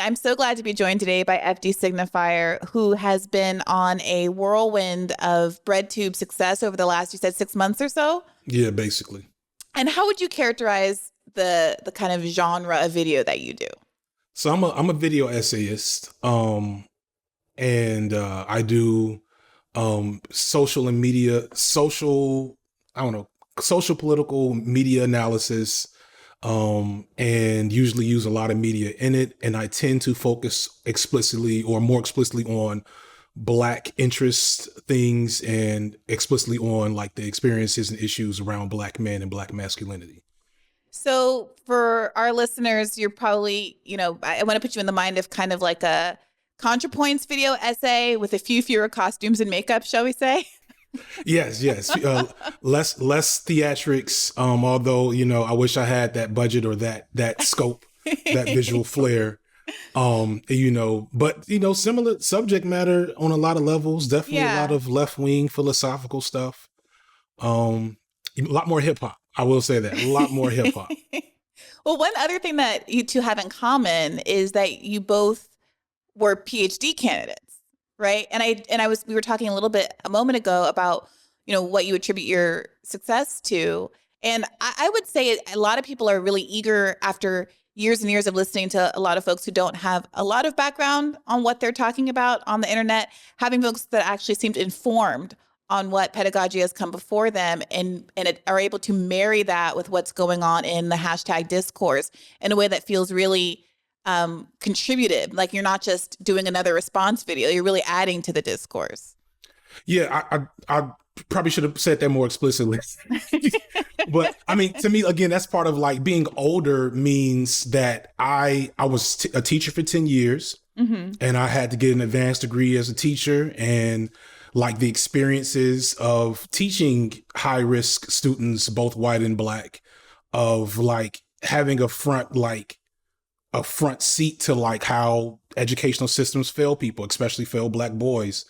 I'm so glad to be joined today by FD Signifier, who has been on a whirlwind of BreadTube success over the last, you said, 6 months or so? Yeah, basically. And how would you characterize the kind of genre of video that you do? So I'm a video essayist, and I do social and media, I don't know, social political media analysis, and usually use a lot of media in it. And I tend to focus explicitly or more explicitly on Black interest things and explicitly on like the experiences and issues around Black men and Black masculinity. So for our listeners, you're probably, I want to put you in the mind of kind of like a ContraPoints video essay with a few fewer costumes and makeup, shall we say? Yes. Less theatrics. Although, I wish I had that budget or that scope, that visual flair. But similar subject matter on a lot of levels, definitely a lot of left-wing philosophical stuff. A lot more hip hop. I will say that. A lot more hip hop. Well, one other thing that you two have in common is that you both were PhD candidates, right? We were talking a little bit a moment ago about, what you attribute your success to. And I would say a lot of people are really eager after years and years of listening to a lot of folks who don't have a lot of background on what they're talking about on the internet, having folks that actually seemed informed on what pedagogy has come before them and are able to marry that with what's going on in the hashtag discourse in a way that feels really contributive. Like you're not just doing another response video, you're really adding to the discourse. Yeah, I probably should have said that more explicitly. But I mean, to me, again, that's part of like being older means that I was a teacher for 10 years and I had to get an advanced degree as a teacher, and like the experiences of teaching high risk students, both white and Black, of like having a front seat to like how educational systems fail people, especially fail Black boys.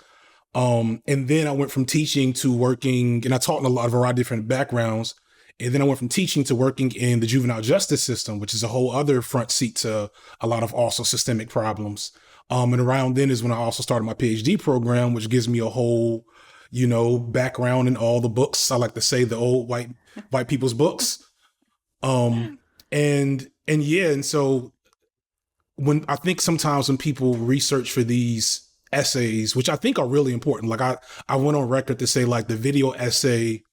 And then I went from teaching to working, and I taught in a variety of different backgrounds. And then I went from teaching to working in the juvenile justice system, which is a whole other front seat to a lot of also systemic problems. And around then is when I also started my PhD program, which gives me a whole, background in all the books. I like to say the old white people's books. And so when I think sometimes when people research for these essays, which I think are really important, like I went on record to say like the video essay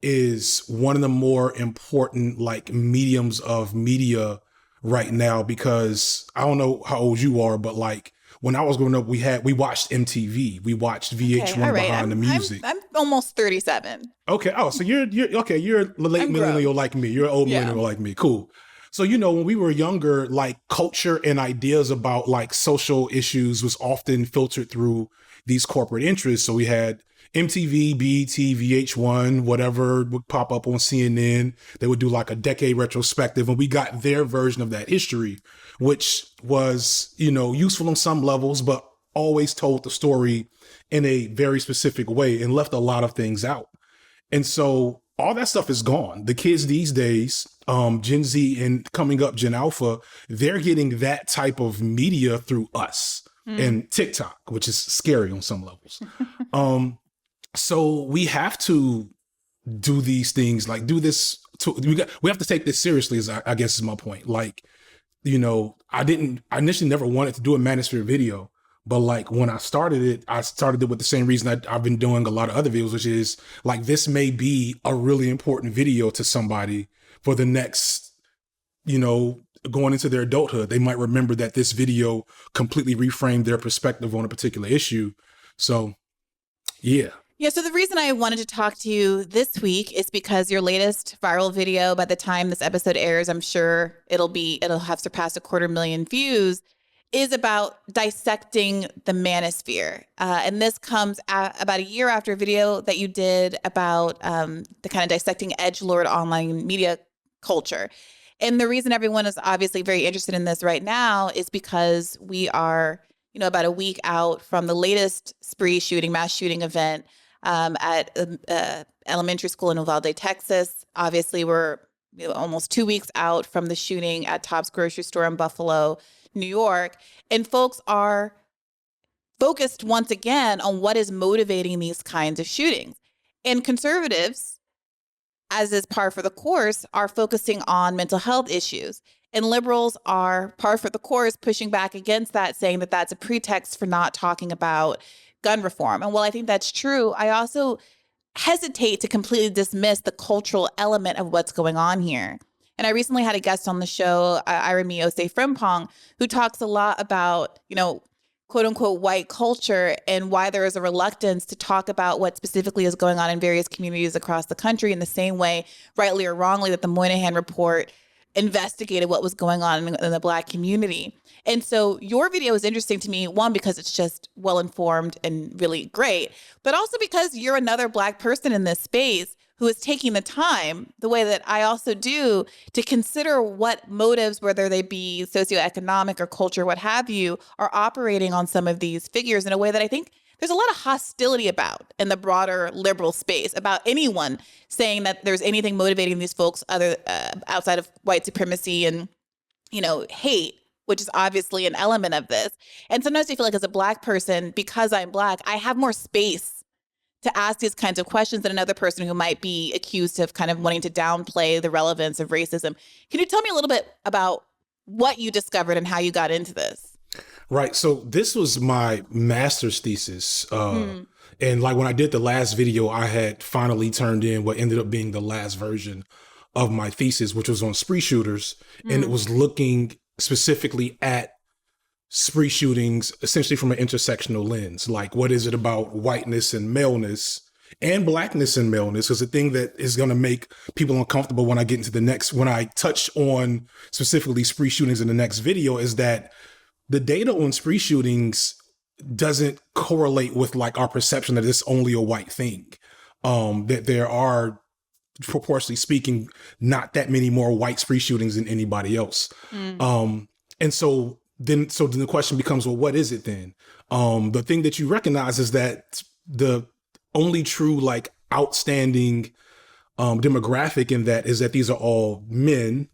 is one of the more important like mediums of media right now, because I don't know how old you are, but like when I was growing up, we watched MTV, we watched VH1 Behind the Music. I'm almost 37. Okay. Oh, so you're okay. You're a late millennial like me. You're an old millennial like me. Cool. So, when we were younger, like culture and ideas about like social issues was often filtered through these corporate interests. So we had MTV, BET, VH1, whatever would pop up on CNN. They would do like a decade retrospective, and we got their version of that history, which was, useful on some levels, but always told the story in a very specific way and left a lot of things out. And so all that stuff is gone. The kids these days, Gen Z and coming up Gen Alpha, they're getting that type of media through us and TikTok, which is scary on some levels. So we have to do these things, like do this. We have to take this seriously, I guess is my point. Like, I initially never wanted to do a Manosphere video, but like when I started it with the same reason I've been doing a lot of other videos, which is like, this may be a really important video to somebody for the next, going into their adulthood. They might remember that this video completely reframed their perspective on a particular issue. So, yeah. Yeah, so the reason I wanted to talk to you this week is because your latest viral video, by the time this episode airs, I'm sure it'll have surpassed 250,000 views, is about dissecting the Manosphere. And this comes about a year after a video that you did about the kind of dissecting edgelord online media culture. And the reason everyone is obviously very interested in this right now is because we are, about a week out from the latest mass shooting event at elementary school in Uvalde, Texas. Obviously, we're almost 2 weeks out from the shooting at Tops grocery store in Buffalo, New York, and folks are focused once again on what is motivating these kinds of shootings. And conservatives, as is par for the course, are focusing on mental health issues. And liberals are par for the course pushing back against that, saying that that's a pretext for not talking about gun reform. And while I think that's true, I also hesitate to completely dismiss the cultural element of what's going on here. And I recently had a guest on the show, Irami Ose Frimpong, who talks a lot about, quote unquote, white culture and why there is a reluctance to talk about what specifically is going on in various communities across the country in the same way, rightly or wrongly, that the Moynihan Report investigated what was going on in the Black community. And so your video is interesting to me, one, because it's just well-informed and really great, but also because you're another Black person in this space who is taking the time, the way that I also do, to consider what motives, whether they be socioeconomic or culture, what have you, are operating on some of these figures in a way that I think there's a lot of hostility about in the broader liberal space, about anyone saying that there's anything motivating these folks other outside of white supremacy and, hate, which is obviously an element of this. And sometimes I feel like as a Black person, because I'm Black, I have more space to ask these kinds of questions than another person who might be accused of kind of wanting to downplay the relevance of racism. Can you tell me a little bit about what you discovered and how you got into this? Right. So this was my master's thesis. And like when I did the last video, I had finally turned in what ended up being the last version of my thesis, which was on spree shooters. And it was looking specifically at spree shootings, essentially from an intersectional lens. Like, what is it about whiteness and maleness and Blackness and maleness? Because the thing that is going to make people uncomfortable when I get into when I touch on specifically spree shootings in the next video is that the data on spree shootings doesn't correlate with like our perception that it's only a white thing. That there are, proportionally speaking, not that many more white spree shootings than anybody else. And so then the question becomes, well, what is it then? The thing that you recognize is that the only true like outstanding demographic in that is that these are all men,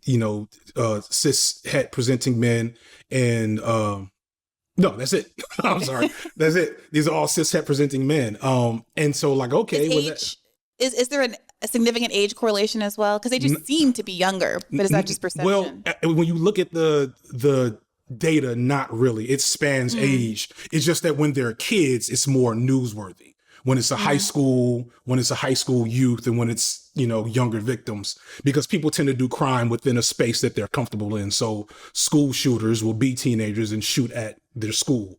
cis het presenting men, and no, that's it. I'm sorry, that's it. These are all cis het presenting men. And so like, okay, is there a significant age correlation as well? Because they just seem to be younger, but is that just perception? Well, when you look at the data, not really. It spans age. It's just that when they're kids, it's more newsworthy. When it's a high school, youth, and when it's, younger victims, because people tend to do crime within a space that they're comfortable in. So school shooters will be teenagers and shoot at their school.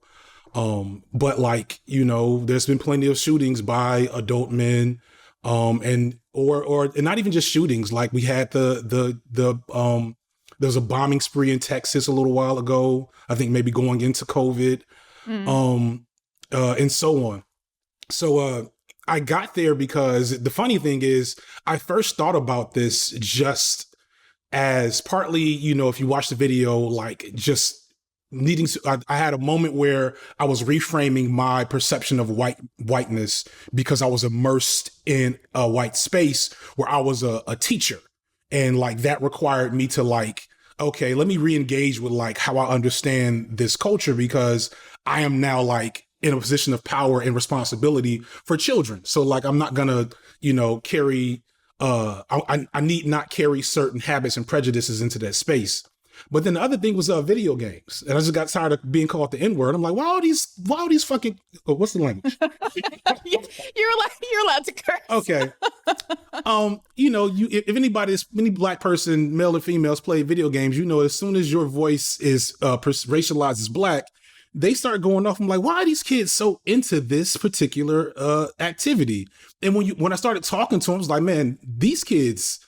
But like, there's been plenty of shootings by adult men, and not even just shootings. Like we had there was a bombing spree in Texas a little while ago, I think maybe going into COVID, and so on. So I got there because the funny thing is I first thought about this just as partly, if you watch the video, like just needing to, I had a moment where I was reframing my perception of whiteness because I was immersed in a white space where I was a teacher. And like that required me to like, okay, let me re-engage with like how I understand this culture, because I am now like in a position of power and responsibility for children. So like, I'm not gonna, carry, I need not carry certain habits and prejudices into that space. But then the other thing was video games. And I just got tired of being called the N-word. I'm like, why are these fucking, what's the language? You're allowed to curse. Okay. If any Black person, male or females, play video games, as soon as your voice is racialized as Black, they start going off. I'm like, why are these kids so into this particular activity? And when I started talking to them, I was like, man, these kids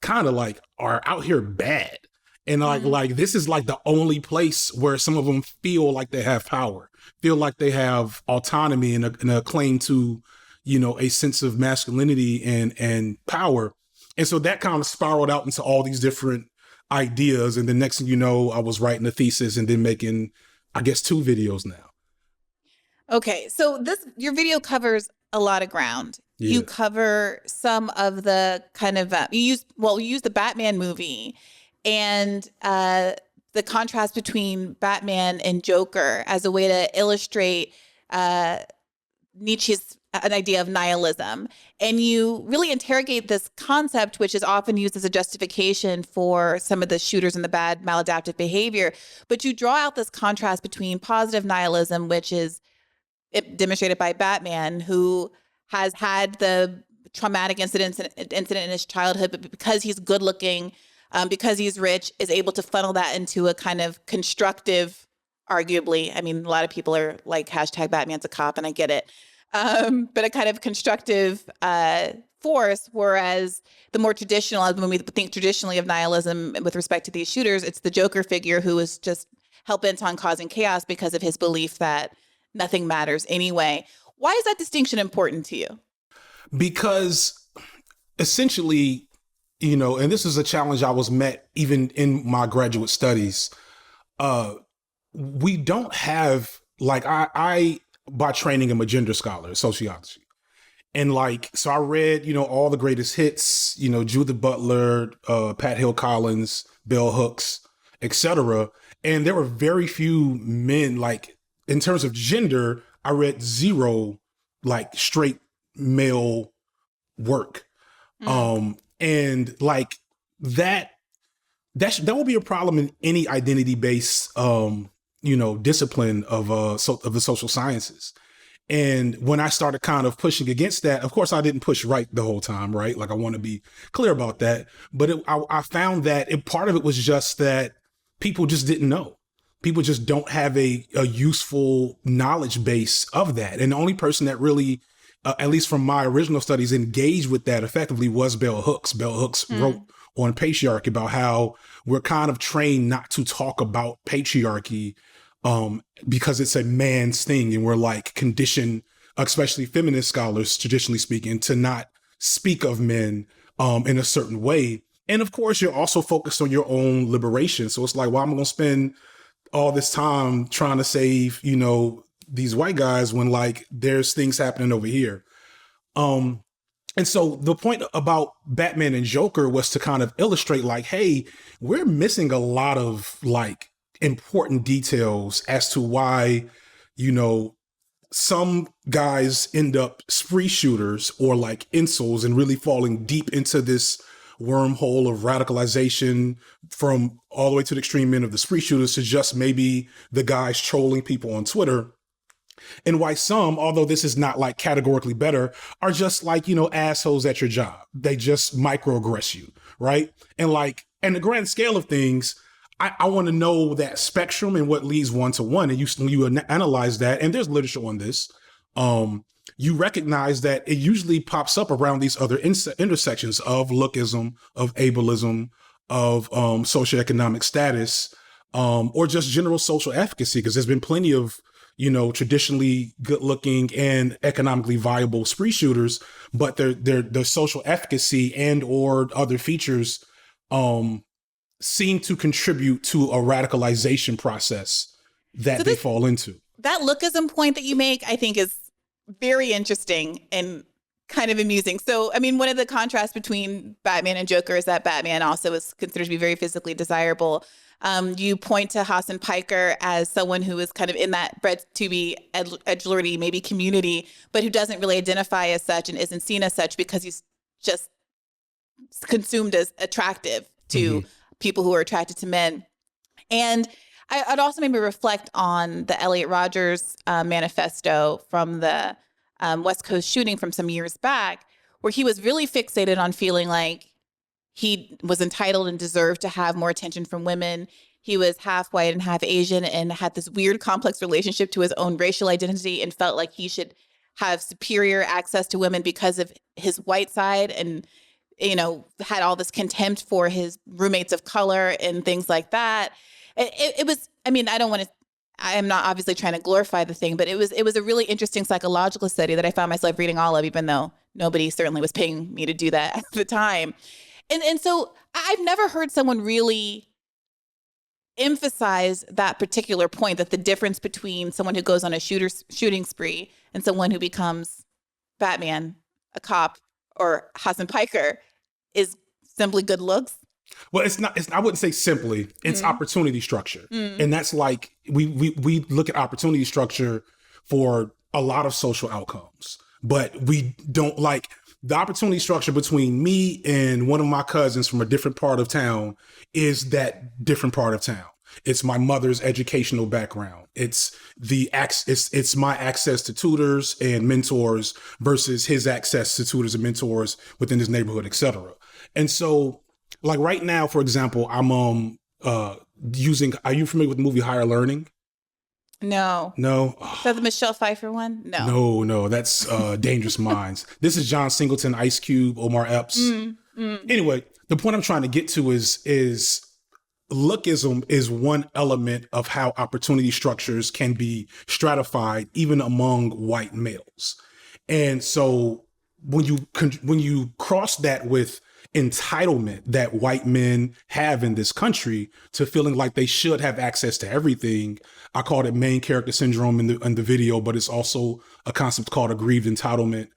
kind of like are out here bad. And like this is like the only place where some of them feel like they have power, feel like they have autonomy and a claim to, a sense of masculinity and power. And so that kind of spiraled out into all these different ideas. And the next thing you know, I was writing a thesis and then making, I guess, 2 videos now. Okay. So your video covers a lot of ground. Yeah. You cover some of the kind of, you use the Batman movie and the contrast between Batman and Joker as a way to illustrate Nietzsche's an idea of nihilism. And you really interrogate this concept, which is often used as a justification for some of the shooters and the bad maladaptive behavior. But you draw out this contrast between positive nihilism, which is demonstrated by Batman, who has had the traumatic incident in his childhood, but because he's good looking, because he's rich, is able to funnel that into a kind of constructive, arguably. I mean, a lot of people are like hashtag Batman's a cop, and I get it. But a kind of constructive force, whereas the more traditional, when we think traditionally of nihilism with respect to these shooters, it's the Joker figure who is just hell-bent on causing chaos because of his belief that nothing matters anyway. Why is that distinction important to you? Because essentially, and this is a challenge I was met even in my graduate studies. We don't have, like, I by training am a gender scholar, sociology. And so I read, all the greatest hits, Judith Butler, Pat Hill Collins, Bell Hooks, etc. And there were very few men, like, in terms of gender, I read zero, like, straight male work. And like that will be a problem in any identity-based, discipline of the social sciences. And when I started kind of pushing against that, of course, I didn't push right the whole time, right? Like, I want to be clear about that. But I found that part of it was just that people just didn't know. People just don't have a useful knowledge base of that. And the only person that really, at least from my original studies, engaged with that effectively was Bell Hooks. Bell Hooks wrote on patriarchy about how we're kind of trained not to talk about patriarchy because it's a man's thing. And we're like conditioned, especially feminist scholars, traditionally speaking, to not speak of men in a certain way. And of course, you're also focused on your own liberation. So it's like, well, I'm going to spend all this time trying to save, these white guys when, like, there's things happening over here. And so the point about Batman and Joker was to kind of illustrate, like, hey, we're missing a lot of, like, important details as to why, some guys end up spree shooters or like incels and really falling deep into this wormhole of radicalization, from all the way to the extreme end of the spree shooters to just maybe the guys trolling people on Twitter. And why some, although this is not like categorically better, are just like, assholes at your job. They just microaggress you, right? And like, in the grand scale of things, I want to know that spectrum and what leads one to one. And you analyze that, and there's literature on this. You recognize that it usually pops up around these other intersections of lookism, of ableism, of socioeconomic status, or just general social efficacy, because there's been plenty of, traditionally good-looking and economically viable spree shooters, but their social efficacy and or other features seem to contribute to a radicalization process that they fall into. That lookism point that you make, I think, is very interesting and kind of amusing. So, I mean, one of the contrasts between Batman and Joker is that Batman also is considered to be very physically desirable. You point to Hassan Piker as someone who is kind of in that bred to be edgelordy, maybe community, but who doesn't really identify as such and isn't seen as such because he's just consumed as attractive to people who are attracted to men. And I'd also maybe reflect on the Elliot Rodgers manifesto from the West Coast shooting from some years back, where he was really fixated on feeling like he was entitled and deserved to have more attention from women. He was half white and half Asian and had this weird complex relationship to his own racial identity and felt like he should have superior access to women because of his white side, and had all this contempt for his roommates of color and things like that. It was, I mean, I am not obviously trying to glorify the thing, but it was a really interesting psychological study that I found myself reading all of, even though nobody certainly was paying me to do that at the time. And so I've never heard someone really emphasize that particular point, that the difference between someone who goes on a shooting spree and someone who becomes Batman, a cop, or Hassan Piker is simply good looks. Well, I wouldn't say simply. It's opportunity structure, and that's like we look at opportunity structure for a lot of social outcomes, but we don't like the opportunity structure between me and one of my cousins from a different part of town is that different part of town. It's my mother's educational background. It's it's my access to tutors and mentors versus his access to tutors and mentors within his neighborhood, etc. And so, like right now, for example, I'm using. Are you familiar with the movie Higher Learning? No. No. Is that the Michelle Pfeiffer one? No. No. That's Dangerous Minds. This is John Singleton, Ice Cube, Omar Epps. Anyway, the point I'm trying to get to is lookism is one element of how opportunity structures can be stratified, even among white males. And so when you cross that with entitlement that white men have in this country to feeling like they should have access to everything, I called it main character syndrome in the video, but it's also a concept called aggrieved entitlement.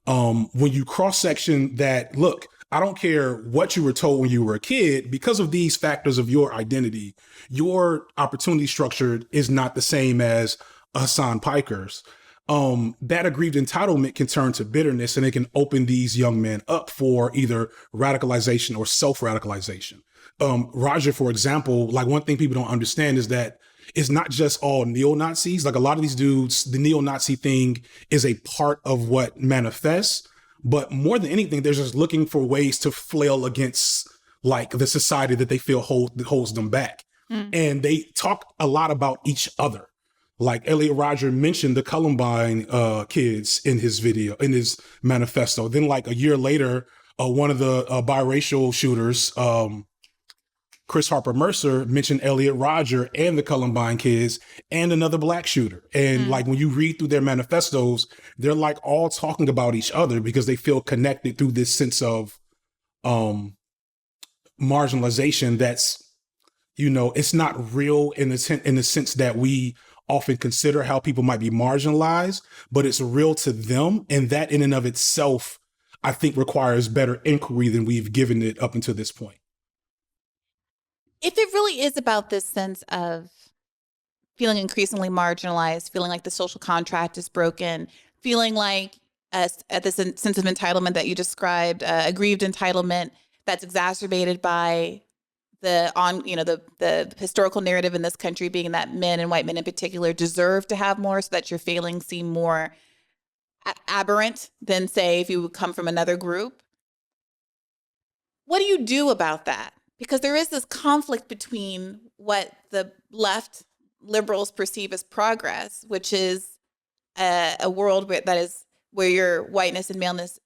When you cross section that, look, I don't care what you were told when you were a kid, because of these factors of your identity, your opportunity structure is not the same as Hassan Piker's. That aggrieved entitlement can turn to bitterness, and it can open these young men up for either radicalization or self-radicalization. Roger, for example, like one thing people don't understand is that it's not just all neo-Nazis. Like a lot of these dudes, the neo-Nazi thing is a part of what manifests. But more than anything, they're just looking for ways to flail against like the society that they feel holds them back. And they talk a lot about each other. Like Elliot Rodger mentioned the Columbine kids in his video, in his manifesto. Then like a year later, one of the biracial shooters, Chris Harper Mercer, mentioned Elliot Rodger and the Columbine kids and another black shooter. And like when you read through their manifestos, they're like all talking about each other because they feel connected through this sense of marginalization that's, you know, it's not real in the sense that we often consider how people might be marginalized, but it's real to them. And that in and of itself, I think requires better inquiry than we've given it up until this point. If it really is about this sense of feeling increasingly marginalized, feeling like the social contract is broken, feeling like at this sense of entitlement that you described, aggrieved entitlement that's exacerbated by the historical narrative in this country being that men and white men in particular deserve to have more, so that your failings seem more aberrant than, say, if you would come from another group. What do you do about that? Because there is this conflict between what the left liberals perceive as progress, which is a world where your whiteness and maleness,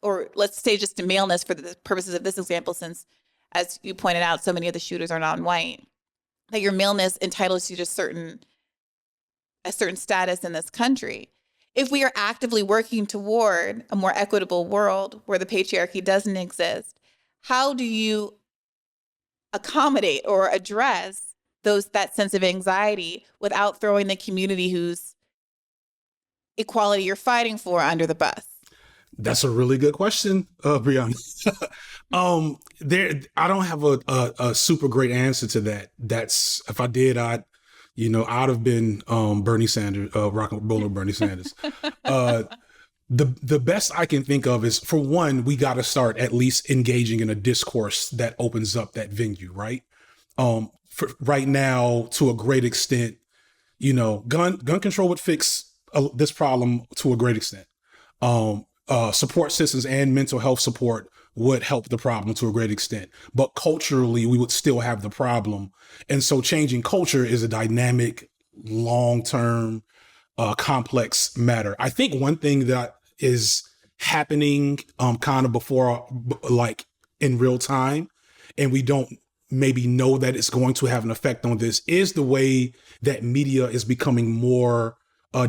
or let's say just maleness for the purposes of this example, since, as you pointed out, so many of the shooters are non-white, that your maleness entitles you to a certain status in this country. If we are actively working toward a more equitable world where the patriarchy doesn't exist, how do you accommodate or address that sense of anxiety without throwing the community whose equality you're fighting for under the bus? That's a really good question, Brianna. I don't have a super great answer to that. That's, if I did, I'd have been Bernie Sanders, rock and roll Bernie Sanders. The best I can think of is, for one, we got to start at least engaging in a discourse that opens up that venue, right? Right now, to a great extent, gun control would fix this problem to a great extent. Support systems and mental health support would help the problem to a great extent, but culturally we would still have the problem. And so changing culture is a dynamic, long-term, complex matter. I think one thing that is happening kind of before, like in real time, and we don't maybe know that it's going to have an effect on this, is the way that media is becoming more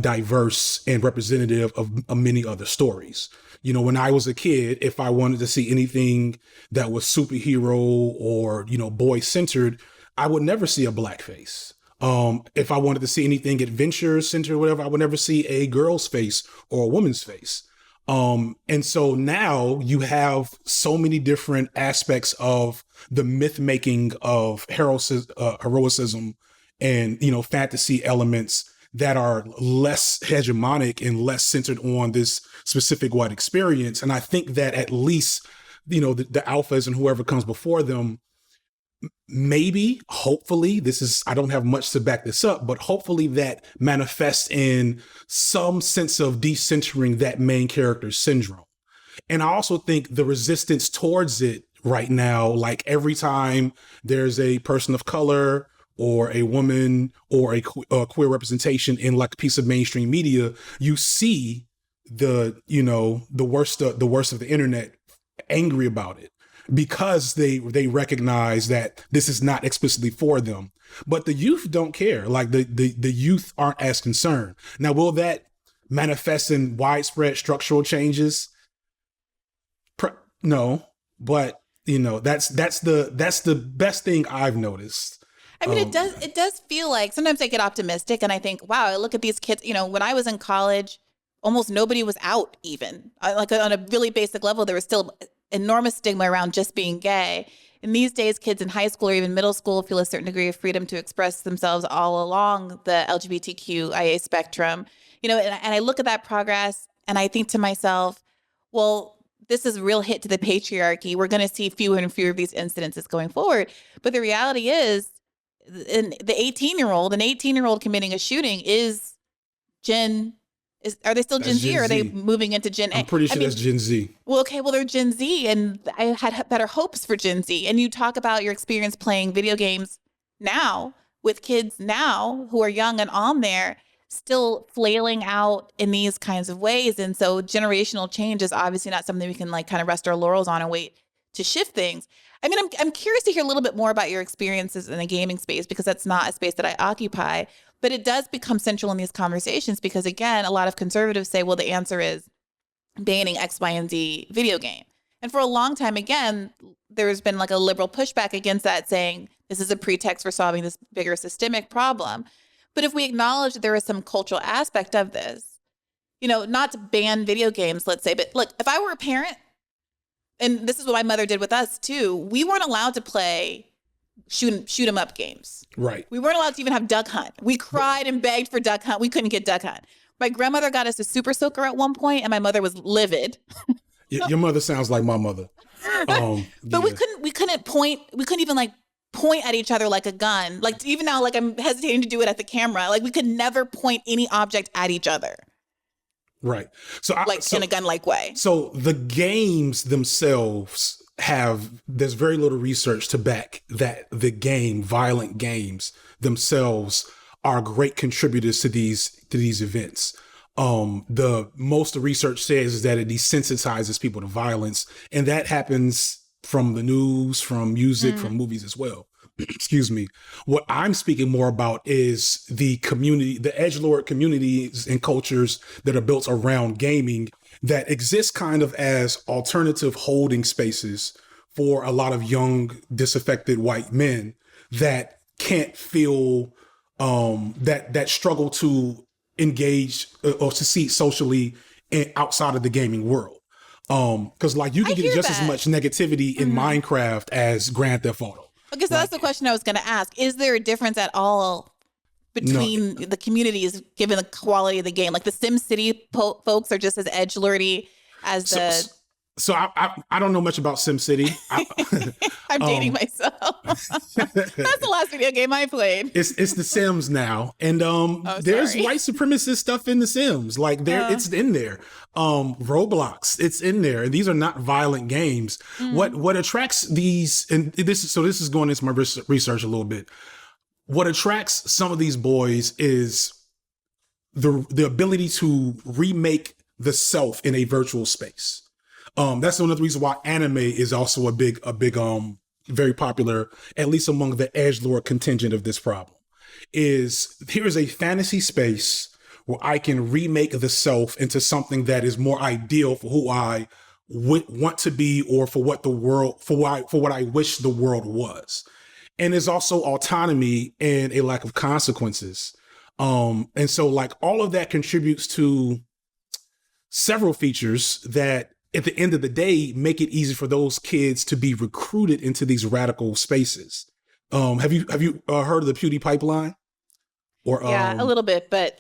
diverse and representative of many other stories. When I was a kid, if I wanted to see anything that was superhero or, boy centered, I would never see a black face. If I wanted to see anything adventure centered or whatever, I would never see a girl's face or a woman's face. And so now you have so many different aspects of the myth making of heroism and, fantasy elements that are less hegemonic and less centered on this specific white experience. And I think that at least, the alphas and whoever comes before them, maybe, hopefully, I don't have much to back this up, but hopefully that manifests in some sense of decentering that main character syndrome. And I also think the resistance towards it right now, like every time there's a person of color or a woman or a queer representation in like a piece of mainstream media, you see the worst of the internet angry about it, because they recognize that this is not explicitly for them. But the youth don't care. Like the youth aren't as concerned. Now, will that manifest in widespread structural changes? No, but that's the best thing I've noticed. I mean, it does feel like sometimes I get optimistic and I think, wow, look at these kids. When I was in college, almost nobody was out even. Like on a really basic level, there was still enormous stigma around just being gay. And these days, kids in high school or even middle school feel a certain degree of freedom to express themselves all along the LGBTQIA spectrum. And I look at that progress and I think to myself, well, this is a real hit to the patriarchy. We're going to see fewer and fewer of these incidences going forward. But the reality is, an 18-year-old committing a shooting is are they still Gen Z or are they moving into Gen A? I'm pretty sure that's Gen Z. Well, okay, they're Gen Z, and I had better hopes for Gen Z. And you talk about your experience playing video games now with kids now who are young and on there, still flailing out in these kinds of ways. And so generational change is obviously not something we can like kind of rest our laurels on and wait to shift things. I mean, I'm curious to hear a little bit more about your experiences in the gaming space, because that's not a space that I occupy, but it does become central in these conversations because, again, a lot of conservatives say, well, the answer is banning X, Y, and Z video game. And for a long time, again, there's been like a liberal pushback against that, saying this is a pretext for solving this bigger systemic problem. But if we acknowledge that there is some cultural aspect of this, not to ban video games, let's say, but look, if I were a parent, and this is what my mother did with us too, we weren't allowed to play shoot 'em up games. Right. We weren't allowed to even have Duck Hunt. We cried and begged for Duck Hunt. We couldn't get Duck Hunt. My grandmother got us a Super Soaker at one point, and my mother was livid. Your mother sounds like my mother. But yeah. we couldn't even like point at each other like a gun. Like even now, like I'm hesitating to do it at the camera. Like we could never point any object at each other. Right. So in a gun-like way. So the games themselves there's very little research to back that violent games themselves are great contributors to these events. The most the research says is that it desensitizes people to violence, and that happens from the news, from music, from movies as well. Excuse me. What I'm speaking more about is the community, the edgelord communities and cultures that are built around gaming that exist kind of as alternative holding spaces for a lot of young, disaffected white men that can't feel that struggle to engage or succeed socially outside of the gaming world. Because like you can get just as much negativity in Minecraft as Grand Theft Auto. Okay, so that's the question I was going to ask. Is there a difference at all between the communities given the quality of the game? Like the SimCity folks are just as edgelordy as the... So I don't know much about SimCity. I'm dating myself. That's the last video game I played. It's The Sims now, and there's white supremacist stuff in The Sims. Like it's in there. Roblox, it's in there, and these are not violent games. What attracts these, and this is going into my research a little bit. What attracts some of these boys is the ability to remake the self in a virtual space. That's another reason why anime is also a big, very popular, at least among the edgelord contingent of this problem. Is here is a fantasy space where I can remake the self into something that is more ideal for who I want to be, or for what the world, for what I wish the world was. And there's also autonomy and a lack of consequences. And so like all of that contributes to several features that at the end of the day make it easy for those kids to be recruited into these radical spaces. Have you heard of the Pewdie pipeline? Or yeah, a little bit, but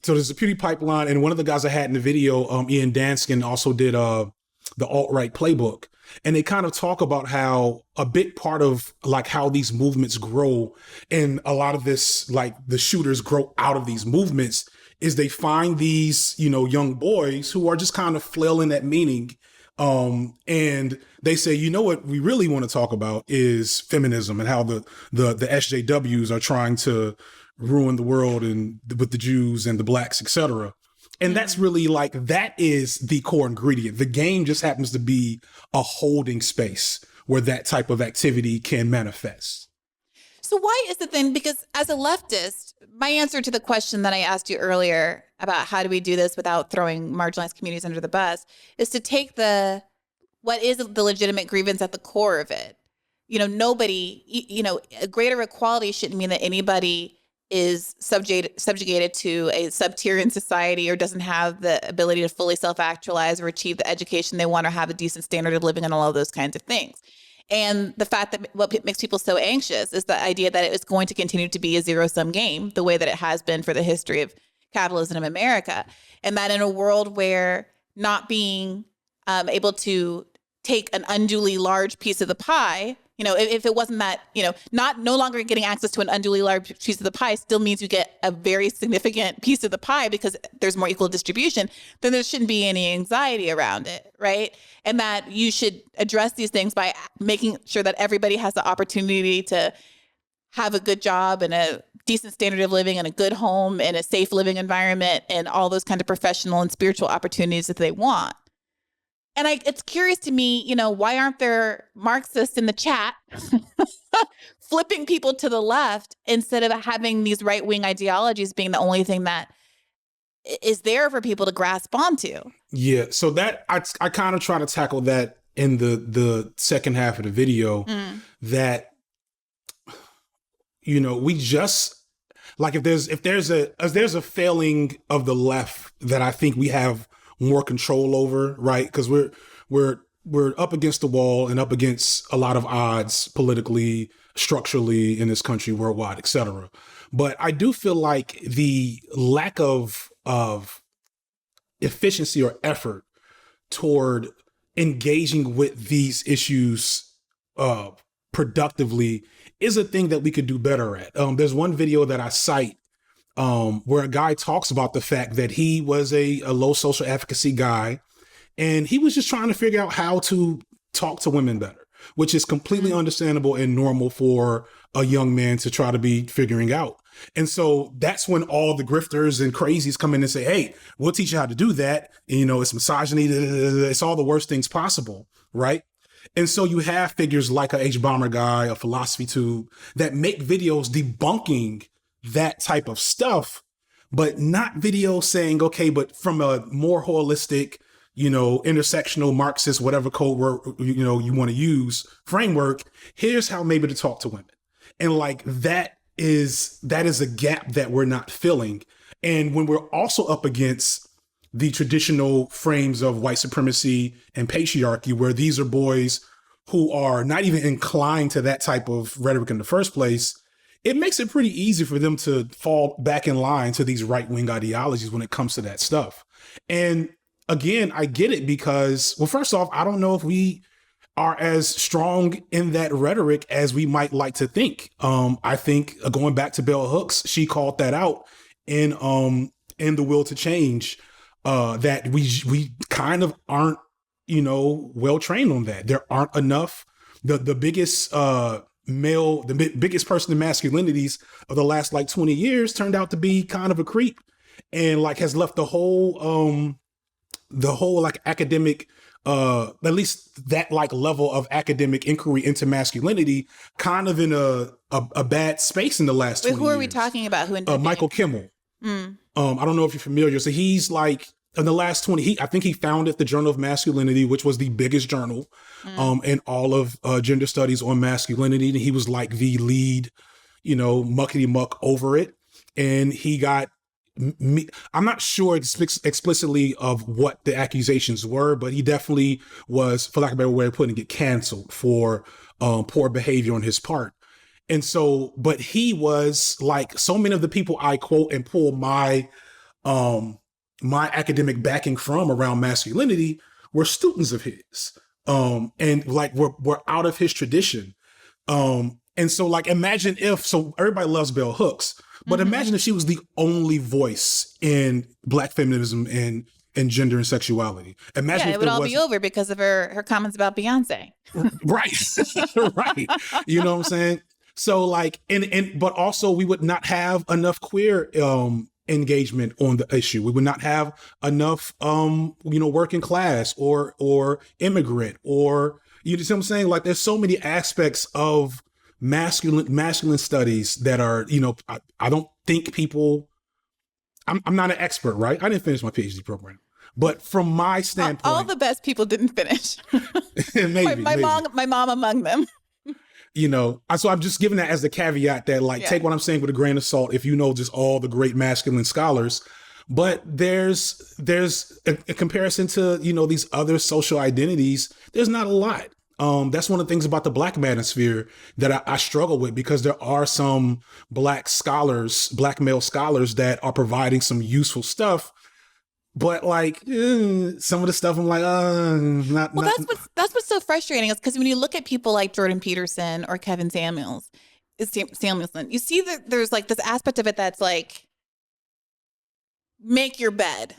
so there's a Pewdie pipeline, and one of the guys I had in the video, Ian Danskin, also did the alt-right playbook. And they kind of talk about how a big part of like how these movements grow, and a lot of this, like the shooters grow out of these movements, is they find these, young boys who are just kind of flailing at meaning. And they say, you know what we really want to talk about is feminism and how the SJWs are trying to ruin the world and with the Jews and the blacks, etc. And that's really like, that is the core ingredient. The game just happens to be a holding space where that type of activity can manifest. So why is it then, because as a leftist, my answer to the question that I asked you earlier about how do we do this without throwing marginalized communities under the bus is to take what is the legitimate grievance at the core of it. Nobody, a greater equality shouldn't mean that anybody is subjugated to a sub-tier in society or doesn't have the ability to fully self-actualize or achieve the education they want or have a decent standard of living and all of those kinds of things. And the fact that what makes people so anxious is the idea that it is going to continue to be a zero-sum game, the way that it has been for the history of capitalism in America. And that in a world where not being able to take an unduly large piece of the pie, if it wasn't that, no longer getting access to an unduly large piece of the pie still means you get a very significant piece of the pie because there's more equal distribution, then there shouldn't be any anxiety around it, right? And that you should address these things by making sure that everybody has the opportunity to have a good job and a decent standard of living and a good home and a safe living environment and all those kind of professional and spiritual opportunities that they want. And it's curious to me, why aren't there Marxists in the chat flipping people to the left instead of having these right-wing ideologies being the only thing that is there for people to grasp onto? Yeah, so that I kind of try to tackle that in the second half of the video, that, we just, like if there's a failing of the left that I think we have more control over, right? Because we're up against the wall and up against a lot of odds politically, structurally in this country, worldwide, etc. But I do feel like the lack of efficiency or effort toward engaging with these issues productively is a thing that we could do better at. There's one video that I cite where a guy talks about the fact that he was a low social efficacy guy, and he was just trying to figure out how to talk to women better, which is completely understandable and normal for a young man to try to be figuring out. And so that's when all the grifters and crazies come in and say, hey, we'll teach you how to do that. And, it's misogyny, it's all the worst things possible, right? And so you have figures like a H-Bomber guy, a Philosophy Tube, that make videos debunking that type of stuff, but not videos saying, okay, but from a more holistic, intersectional Marxist, whatever code word, you want to use framework, here's how maybe to talk to women. And like, that is a gap that we're not filling. And when we're also up against the traditional frames of white supremacy and patriarchy, where these are boys who are not even inclined to that type of rhetoric in the first place, it makes it pretty easy for them to fall back in line to these right-wing ideologies when it comes to that stuff. And again, I get it because, well, first off, I don't know if we are as strong in that rhetoric as we might like to think. I think going back to Bell Hooks, she called that out in The Will to Change, that we kind of aren't, well trained on that. There aren't enough. The biggest biggest person in masculinities of the last 20 years turned out to be kind of a creep, and has left the whole academic, at least that level of academic inquiry into masculinity kind of in a bad space in the last 20 years. Who are we talking about? Michael Kimmel. I don't know if you're familiar. So he's in the last 20, I think he founded the Journal of Masculinity, which was the biggest journal in all of gender studies on masculinity. And he was the lead, muckety muck over it. And he got I'm not sure explicitly of what the accusations were, but he definitely was, for lack of a better way of putting it, canceled for poor behavior on his part. And so, but he was like so many of the people I quote and pull my academic backing from around masculinity were students of his. And like we're out of his tradition. And so like imagine if, so everybody loves Bell Hooks, but imagine if she was the only voice in Black feminism and gender and sexuality. Imagine if it would all be over because of her comments about Beyonce. Right. Right. You know what I'm saying? So like, but also we would not have enough queer engagement on the issue. We would not have enough working class or immigrant, or you see what I'm saying? Like there's so many aspects of masculine studies that are, I don't think people, I'm not an expert, right? I didn't finish my PhD program. But from my standpoint, all the best people didn't finish. maybe, my mom among them. So I'm just giving that as the caveat that take what I'm saying with a grain of salt if you know just all the great masculine scholars. But there's a comparison to, these other social identities, there's not a lot. That's one of the things about the Black Manosphere that I struggle with, because there are some Black male scholars that are providing some useful stuff. But some of the stuff I'm like, not. Well, that's what's so frustrating is because when you look at people like Jordan Peterson or Kevin Samuelson, you see that there's like this aspect of it that's like, make your bed,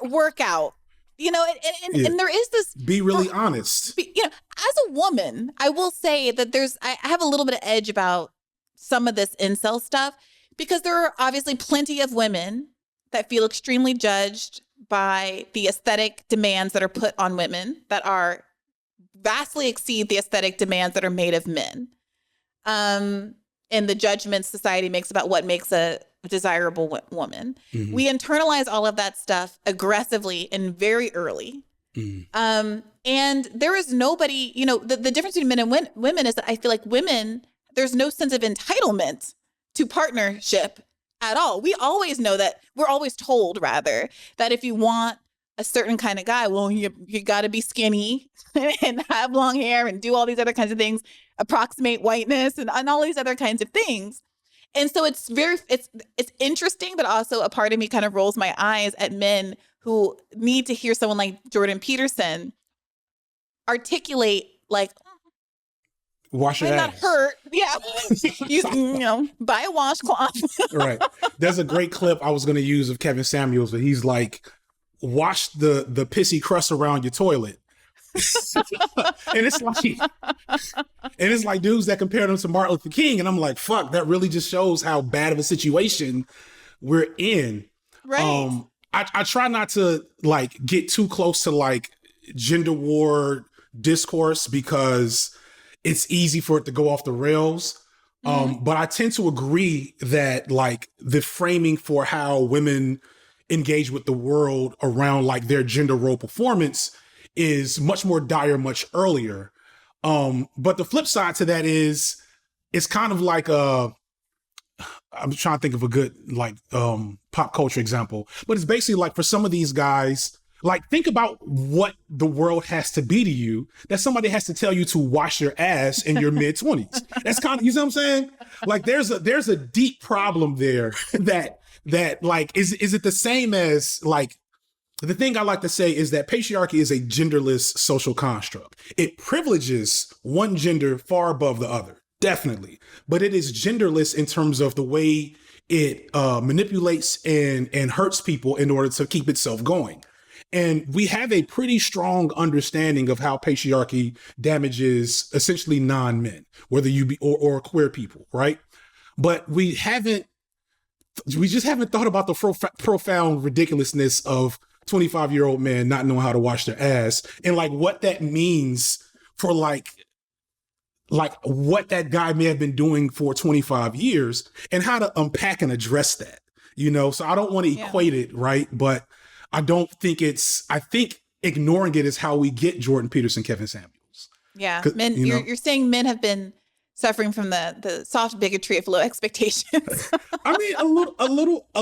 work out, and there is this. Be really honest. As a woman, I will say that I have a little bit of edge about some of this incel stuff, because there are obviously plenty of women that feel extremely judged by the aesthetic demands that are put on women that are vastly exceed the aesthetic demands that are made of men. And the judgments society makes about what makes a desirable woman. Mm-hmm. We internalize all of that stuff aggressively and very early. Mm-hmm. And there is nobody, the difference between men and women is that I feel like women, there's no sense of entitlement to partnership at all. We always know that, we're always told rather, that if you want a certain kind of guy, well, you got to be skinny and have long hair and do all these other kinds of things, approximate whiteness and all these other kinds of things. And so it's interesting, but also a part of me kind of rolls my eyes at men who need to hear someone like Jordan Peterson articulate like, wash your ass. Not hurt. Yeah. Buy a washcloth. Right. There's a great clip I was going to use of Kevin Samuels, but he's like, wash the pissy crust around your toilet. and it's like dudes that compare them to Martin Luther King. And I'm like, fuck, that really just shows how bad of a situation we're in. Right. I try not to get too close to gender war discourse, because it's easy for it to go off the rails. Mm-hmm. But I tend to agree that the framing for how women engage with the world around their gender role performance is much more dire, much earlier. But the flip side to that is it's kind of I'm trying to think of a good pop culture example, but it's basically for some of these guys, think about what the world has to be to you, that somebody has to tell you to wash your ass in your mid-20s. That's kind of, you see what I'm saying? There's a deep problem there that is it the same as the thing I like to say is that patriarchy is a genderless social construct. It privileges one gender far above the other, definitely. But it is genderless in terms of the way it manipulates and hurts people in order to keep itself going. And we have a pretty strong understanding of how patriarchy damages essentially non-men, whether you be or queer people, right? But we just haven't thought about the profound ridiculousness of 25-year-old men not knowing how to wash their ass, and what that means for what that guy may have been doing for 25 years and how to unpack and address that, So I don't want to equate it, right? But I think ignoring it is how we get Jordan Peterson, Kevin Samuels. Yeah. Men, you're saying men have been suffering from the soft bigotry of low expectations. I mean, a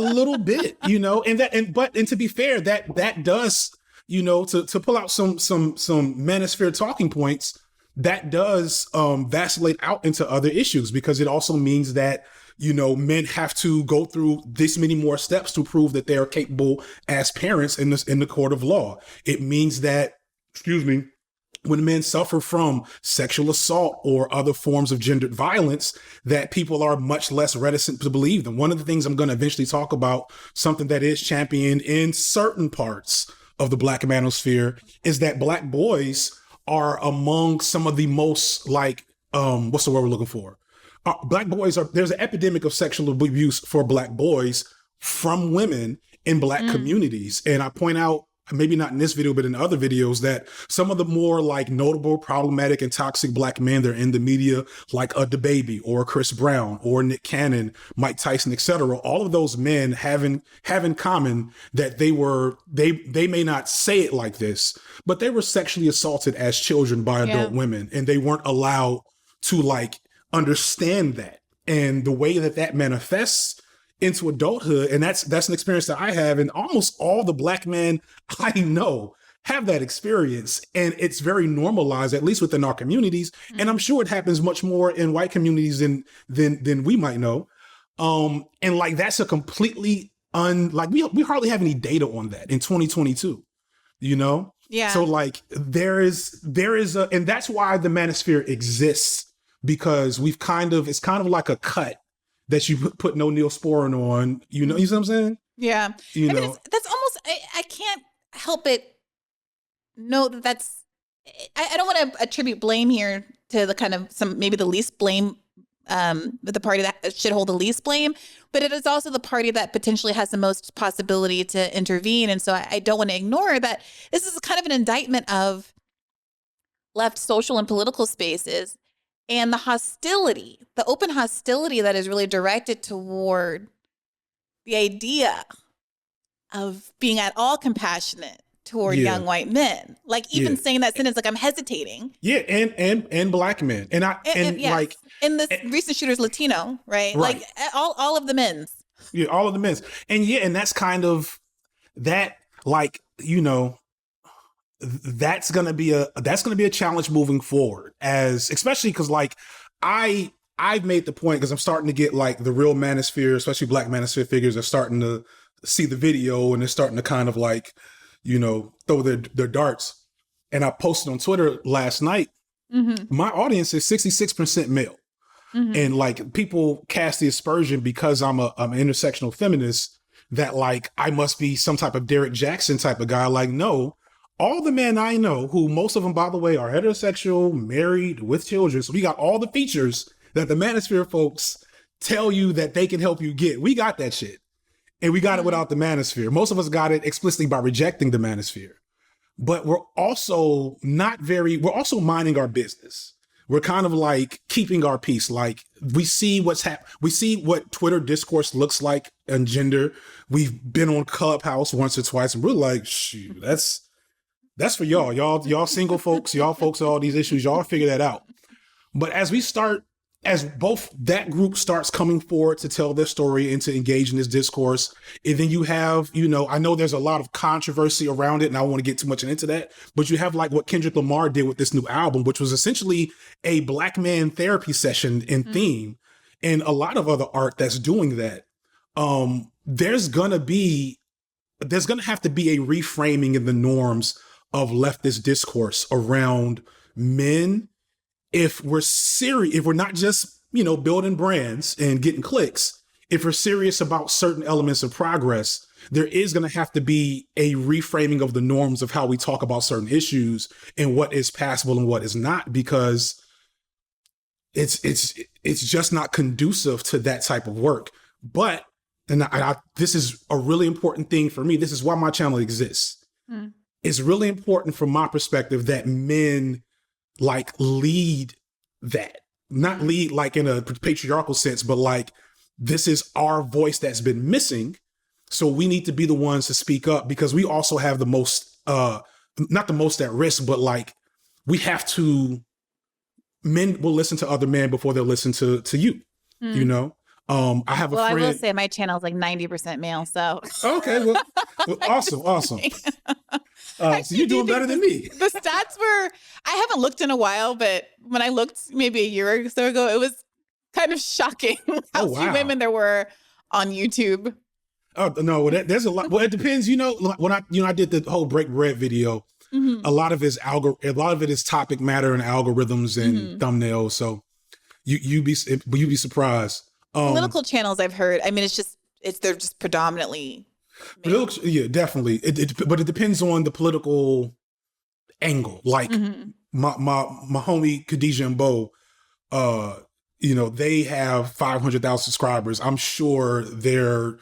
little bit, and to be fair, that does, to pull out some Manosphere talking points, that does vacillate out into other issues, because it also means that, men have to go through this many more steps to prove that they are capable as parents in the court of law. It means that, when men suffer from sexual assault or other forms of gendered violence, that people are much less reticent to believe them. One of the things I'm going to eventually talk about, something that is championed in certain parts of the Black manosphere, is that Black boys are among some of the most, what's the word we're looking for? Black boys there's an epidemic of sexual abuse for Black boys from women in Black communities. And I point out, maybe not in this video, but in other videos, that some of the more notable, problematic, and toxic Black men that are in the media, like a DaBaby or Chris Brown or Nick Cannon, Mike Tyson, etc., all of those men have in common that they may not say it like this, but they were sexually assaulted as children by adult women, and they weren't allowed to understand that. And the way that manifests into adulthood, and that's an experience that I have, and almost all the Black men I know have that experience, and it's very normalized, at least within our communities. And I'm sure it happens much more in white communities than we might know. And that's a completely we hardly have any data on that in 2022, Yeah. So there is and that's why the Manosphere exists, because it's kind of like a cut that you put no Neosporin on, you know what I'm saying? Yeah. That's almost, I can't help it know that's, I don't want to attribute blame here to the kind of maybe the least blame, the party that should hold the least blame, but it is also the party that potentially has the most possibility to intervene. And so I don't want to ignore that this is kind of an indictment of left social and political spaces, and the hostility, the open hostility that is really directed toward the idea of being at all compassionate toward young white men. Even saying that sentence, I'm hesitating. Yeah, and Black men. And the recent shooter's Latino, right? Right. All of the men's. Yeah, all of the men's. And and that's kind of that, that's gonna be a challenge moving forward, especially because I've made the point, because I'm starting to get the real Manosphere, especially Black Manosphere figures, are starting to see the video, and they're starting to kind of throw their darts. And I posted on Twitter last night, my audience is 66% male. And people cast the aspersion, because I'm an intersectional feminist, that I must be some type of Derek Jackson type of guy. No. All the men I know, who most of them, by the way, are heterosexual, married, with children. So we got all the features that the Manosphere folks tell you that they can help you get. We got that shit. And we got it without the Manosphere. Most of us got it explicitly by rejecting the Manosphere. But we're also we're also minding our business. We're kind of keeping our peace. We see we see what Twitter discourse looks like on gender. We've been on Clubhouse once or twice, and we're shoot, that's for y'all. Y'all single folks, y'all folks with all these issues, y'all figure that out. But as both that group starts coming forward to tell their story and to engage in this discourse, and then you have, I know there's a lot of controversy around it, and I don't want to get too much into that, but you have what Kendrick Lamar did with this new album, which was essentially a Black man therapy session in theme, and a lot of other art that's doing that. There's going to have to be a reframing in the norms of leftist discourse around men. If we're serious, if we're not just, building brands and getting clicks, if we're serious about certain elements of progress, there is going to have to be a reframing of the norms of how we talk about certain issues and what is passable and what is not, because it's just not conducive to that type of work. But, this is a really important thing for me. This is why my channel exists. It's really important from my perspective that men lead that, not lead in a patriarchal sense, but this is our voice that's been missing. So we need to be the ones to speak up, because we also have the most, not the most at risk, but we have to men will listen to other men before they'll listen to you, you know? I have a friend. Well, I will say my channel is like 90% male, so. Okay, well awesome. So you're doing better than me. The stats were, I haven't looked in a while, but when I looked maybe a year or so ago, it was kind of shocking how few women there were on YouTube. Oh no, there's a lot. Well, it depends. You know, when I did the whole break bread video, a lot of it is topic matter and algorithms and thumbnails. So you'd be surprised. Political channels I've heard. I mean, they're just predominantly. Yeah, definitely. But it depends on the political angle. Like my homie Khadijah and Bo, you know, they have 500,000 subscribers. I'm sure their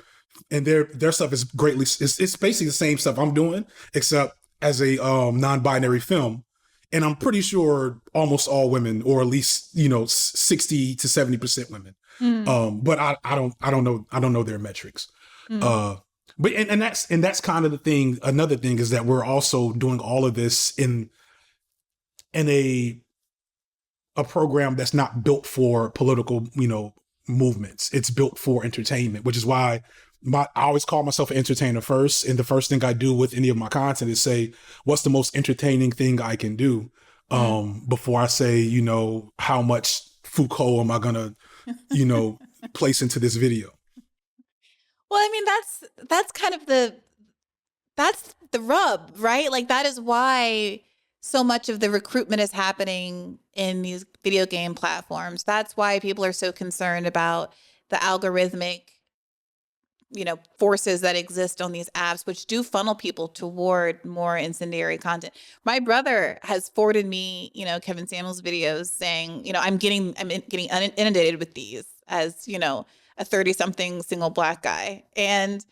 stuff is greatly. It's basically the same stuff I'm doing, except as a non-binary film. And I'm pretty sure almost all women, or at least, you know, 60 to 70% women. But I don't know their metrics. But that's kind of the thing. Another thing is that we're also doing all of this in a program that's not built for political, you know, movements. It's built for entertainment, which is why I always call myself an entertainer first. And the first thing I do with any of my content is say, what's the most entertaining thing I can do? Before I say, you know, how much Foucault am I gonna, you know, place into this video? Well, I mean, that's kind of that's the rub, right? Like, that is why so much of the recruitment is happening in these video game platforms. That's why people are so concerned about the algorithmic, you know, forces that exist on these apps, which do funnel people toward more incendiary content. My brother has forwarded me, you know, Kevin Samuels videos saying, you know, I'm getting inundated with these as, you know, a 30-something single Black guy. And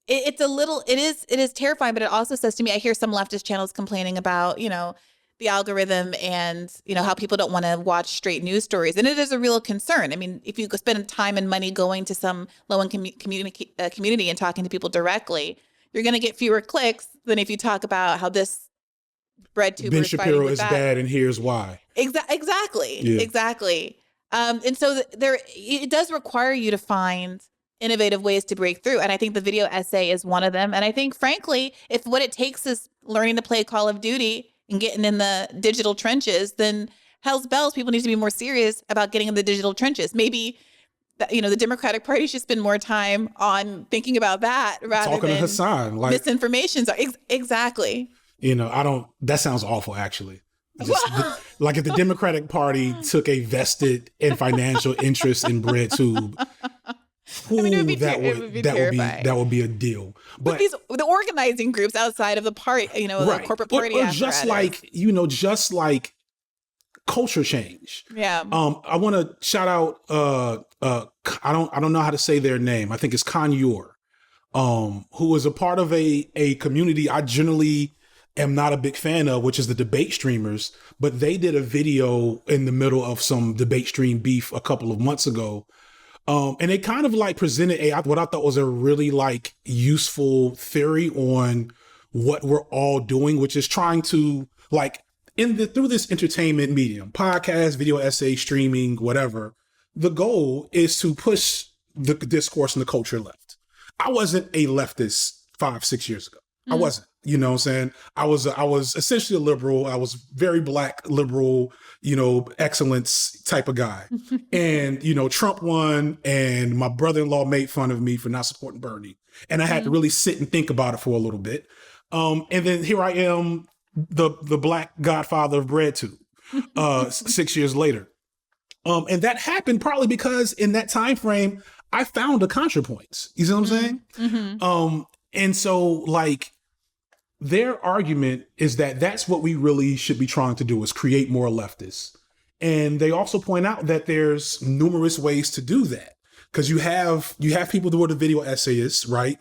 it is terrifying, but it also says to me, I hear some leftist channels complaining about, you know, the algorithm and, you know, how people don't want to watch straight news stories. And it is a real concern. I mean, if you spend time and money going to some low-income community and talking to people directly, you're going to get fewer clicks than if you talk about how this bread tuber Ben Shapiro is bad and here's why. Exactly. Yeah. Exactly. And so it does require you to find innovative ways to break through. And I think the video essay is one of them. And I think, frankly, if what it takes is learning to play Call of Duty and getting in the digital trenches, then hell's bells, people need to be more serious about getting in the digital trenches. Maybe, you know, the Democratic Party should spend more time on thinking about that rather talking than to Hassan, like misinformation. Exactly. You know, that sounds awful, actually. Like if the Democratic Party took a vested and financial interest in BreadTube, that would be a deal. But the organizing groups outside of the party, you know, the corporate party, or just like culture change. Yeah. I want to shout out. I don't know how to say their name. I think it's Kanye, who is a part of a community I generally am not a big fan of, which is the debate streamers. But they did a video in the middle of some debate stream beef a couple of months ago. And they kind of like presented what I thought was a really like useful theory on what we're all doing, which is trying to like through this entertainment medium, podcast, video essay, streaming, whatever. The goal is to push the discourse and the culture left. I wasn't a leftist 5-6 years ago. I wasn't. You know what I'm saying? I was essentially a liberal. I was very Black liberal, you know, excellence type of guy. And, you know, Trump won and my brother-in-law made fun of me for not supporting Bernie. And I had to really sit and think about it for a little bit. And then here I am, the Black godfather of BreadTube, 6 years later. And that happened partly because in that time frame, I found the ContraPoints. You see what I'm saying? Mm-hmm. And so like, their argument is that that's what we really should be trying to do, is create more leftists. And they also point out that there's numerous ways to do that, because you have people who are the video essayists, right?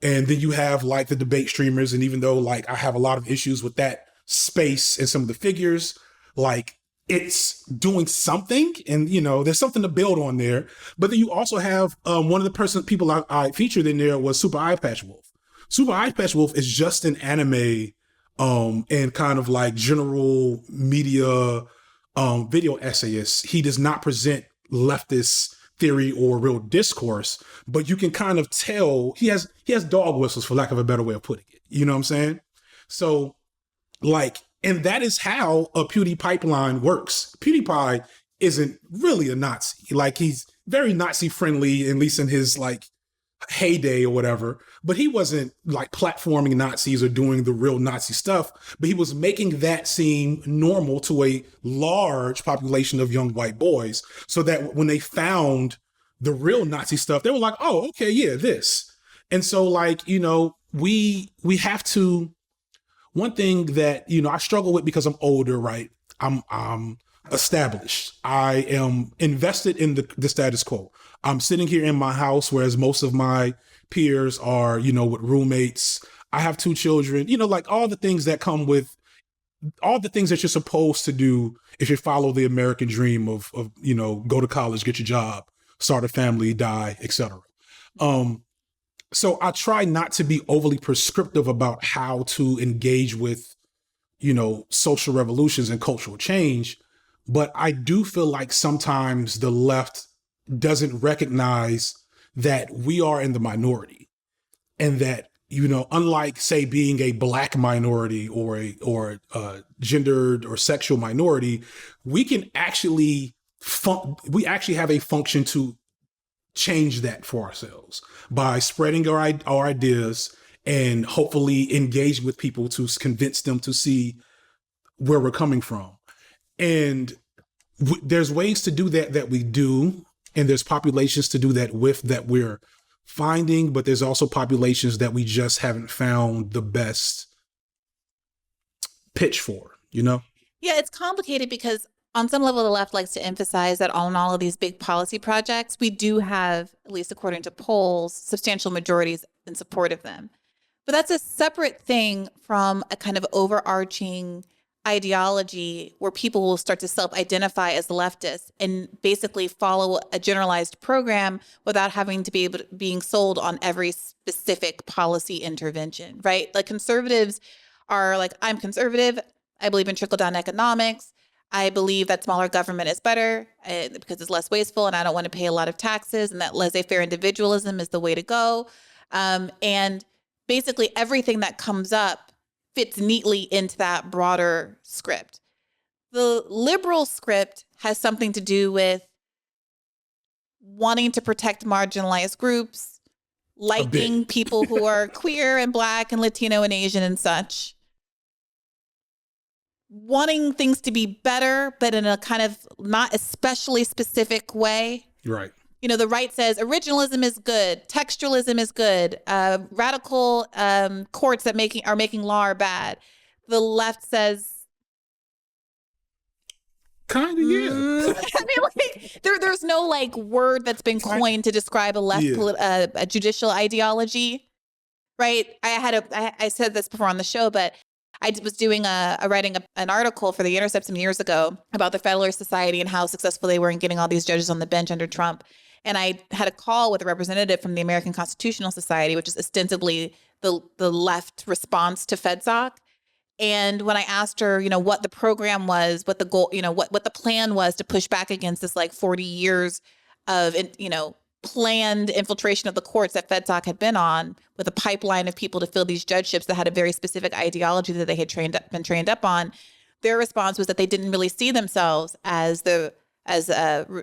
And then you have like the debate streamers. And even though like I have a lot of issues with that space and some of the figures, like it's doing something, and you know there's something to build on there. But then you also have one of the people I featured in there was Super Eye Patch Wolf. Super Eye Patch Wolf is just an anime and kind of like general media video essayist. He does not present leftist theory or real discourse, but you can kind of tell he has dog whistles, for lack of a better way of putting it. You know what I'm saying? So like, and that is how a Pewdie pipeline works. PewDiePie isn't really a Nazi. Like, he's very Nazi friendly, at least in his like heyday or whatever, but he wasn't like platforming Nazis or doing the real Nazi stuff, but he was making that seem normal to a large population of young white boys, so that when they found the real Nazi stuff, they were like, oh, okay, yeah, this. And so like, you know, we have to, one thing that, you know, I struggle with because I'm older, right? I'm established. I am invested in the status quo. I'm sitting here in my house, whereas most of my peers are, you know, with roommates. I have 2 children, you know, like all the things that come with all the things that you're supposed to do if you follow the American dream of, you know, go to college, get your job, start a family, die, etc. So I try not to be overly prescriptive about how to engage with, you know, social revolutions and cultural change. But I do feel like sometimes the left doesn't recognize that we are in the minority, and that, you know, unlike say being a Black minority or a gendered or sexual minority, we can actually we actually have a function to change that for ourselves by spreading our ideas and hopefully engaging with people to convince them to see where we're coming from. And there's ways to do that we do, and there's populations to do that with that we're finding, but there's also populations that we just haven't found the best pitch for, you know? Yeah, it's complicated because on some level, the left likes to emphasize that on all of these big policy projects, we do have, at least according to polls, substantial majorities in support of them. But that's a separate thing from a kind of overarching ideology where people will start to self-identify as leftists and basically follow a generalized program without having to be being sold on every specific policy intervention, right? Like conservatives are like, I'm conservative. I believe in trickle-down economics. I believe that smaller government is better because it's less wasteful, and I don't want to pay a lot of taxes, and that laissez-faire individualism is the way to go. And basically everything that comes up fits neatly into that broader script. The liberal script has something to do with wanting to protect marginalized groups, liking people who are queer and Black and Latino and Asian and such, wanting things to be better, but in a kind of not especially specific way. Right. You know, the right says originalism is good, textualism is good, radical courts that are making law are bad. The left says, kind of, yeah. I mean, like there's no like word that's been coined to describe a left a judicial ideology, right? I said this before on the show, but I was doing writing an article for The Intercept some years ago about the Federalist Society and how successful they were in getting all these judges on the bench under Trump. And I had a call with a representative from the American Constitutional Society, which is ostensibly the left response to FedSoc. And when I asked her, you know, what the program was, what the goal, you know, what the plan was to push back against this like 40 years of, you know, planned infiltration of the courts that FedSoc had been on, with a pipeline of people to fill these judgeships that had a very specific ideology that they had been trained up on, their response was that they didn't really see themselves as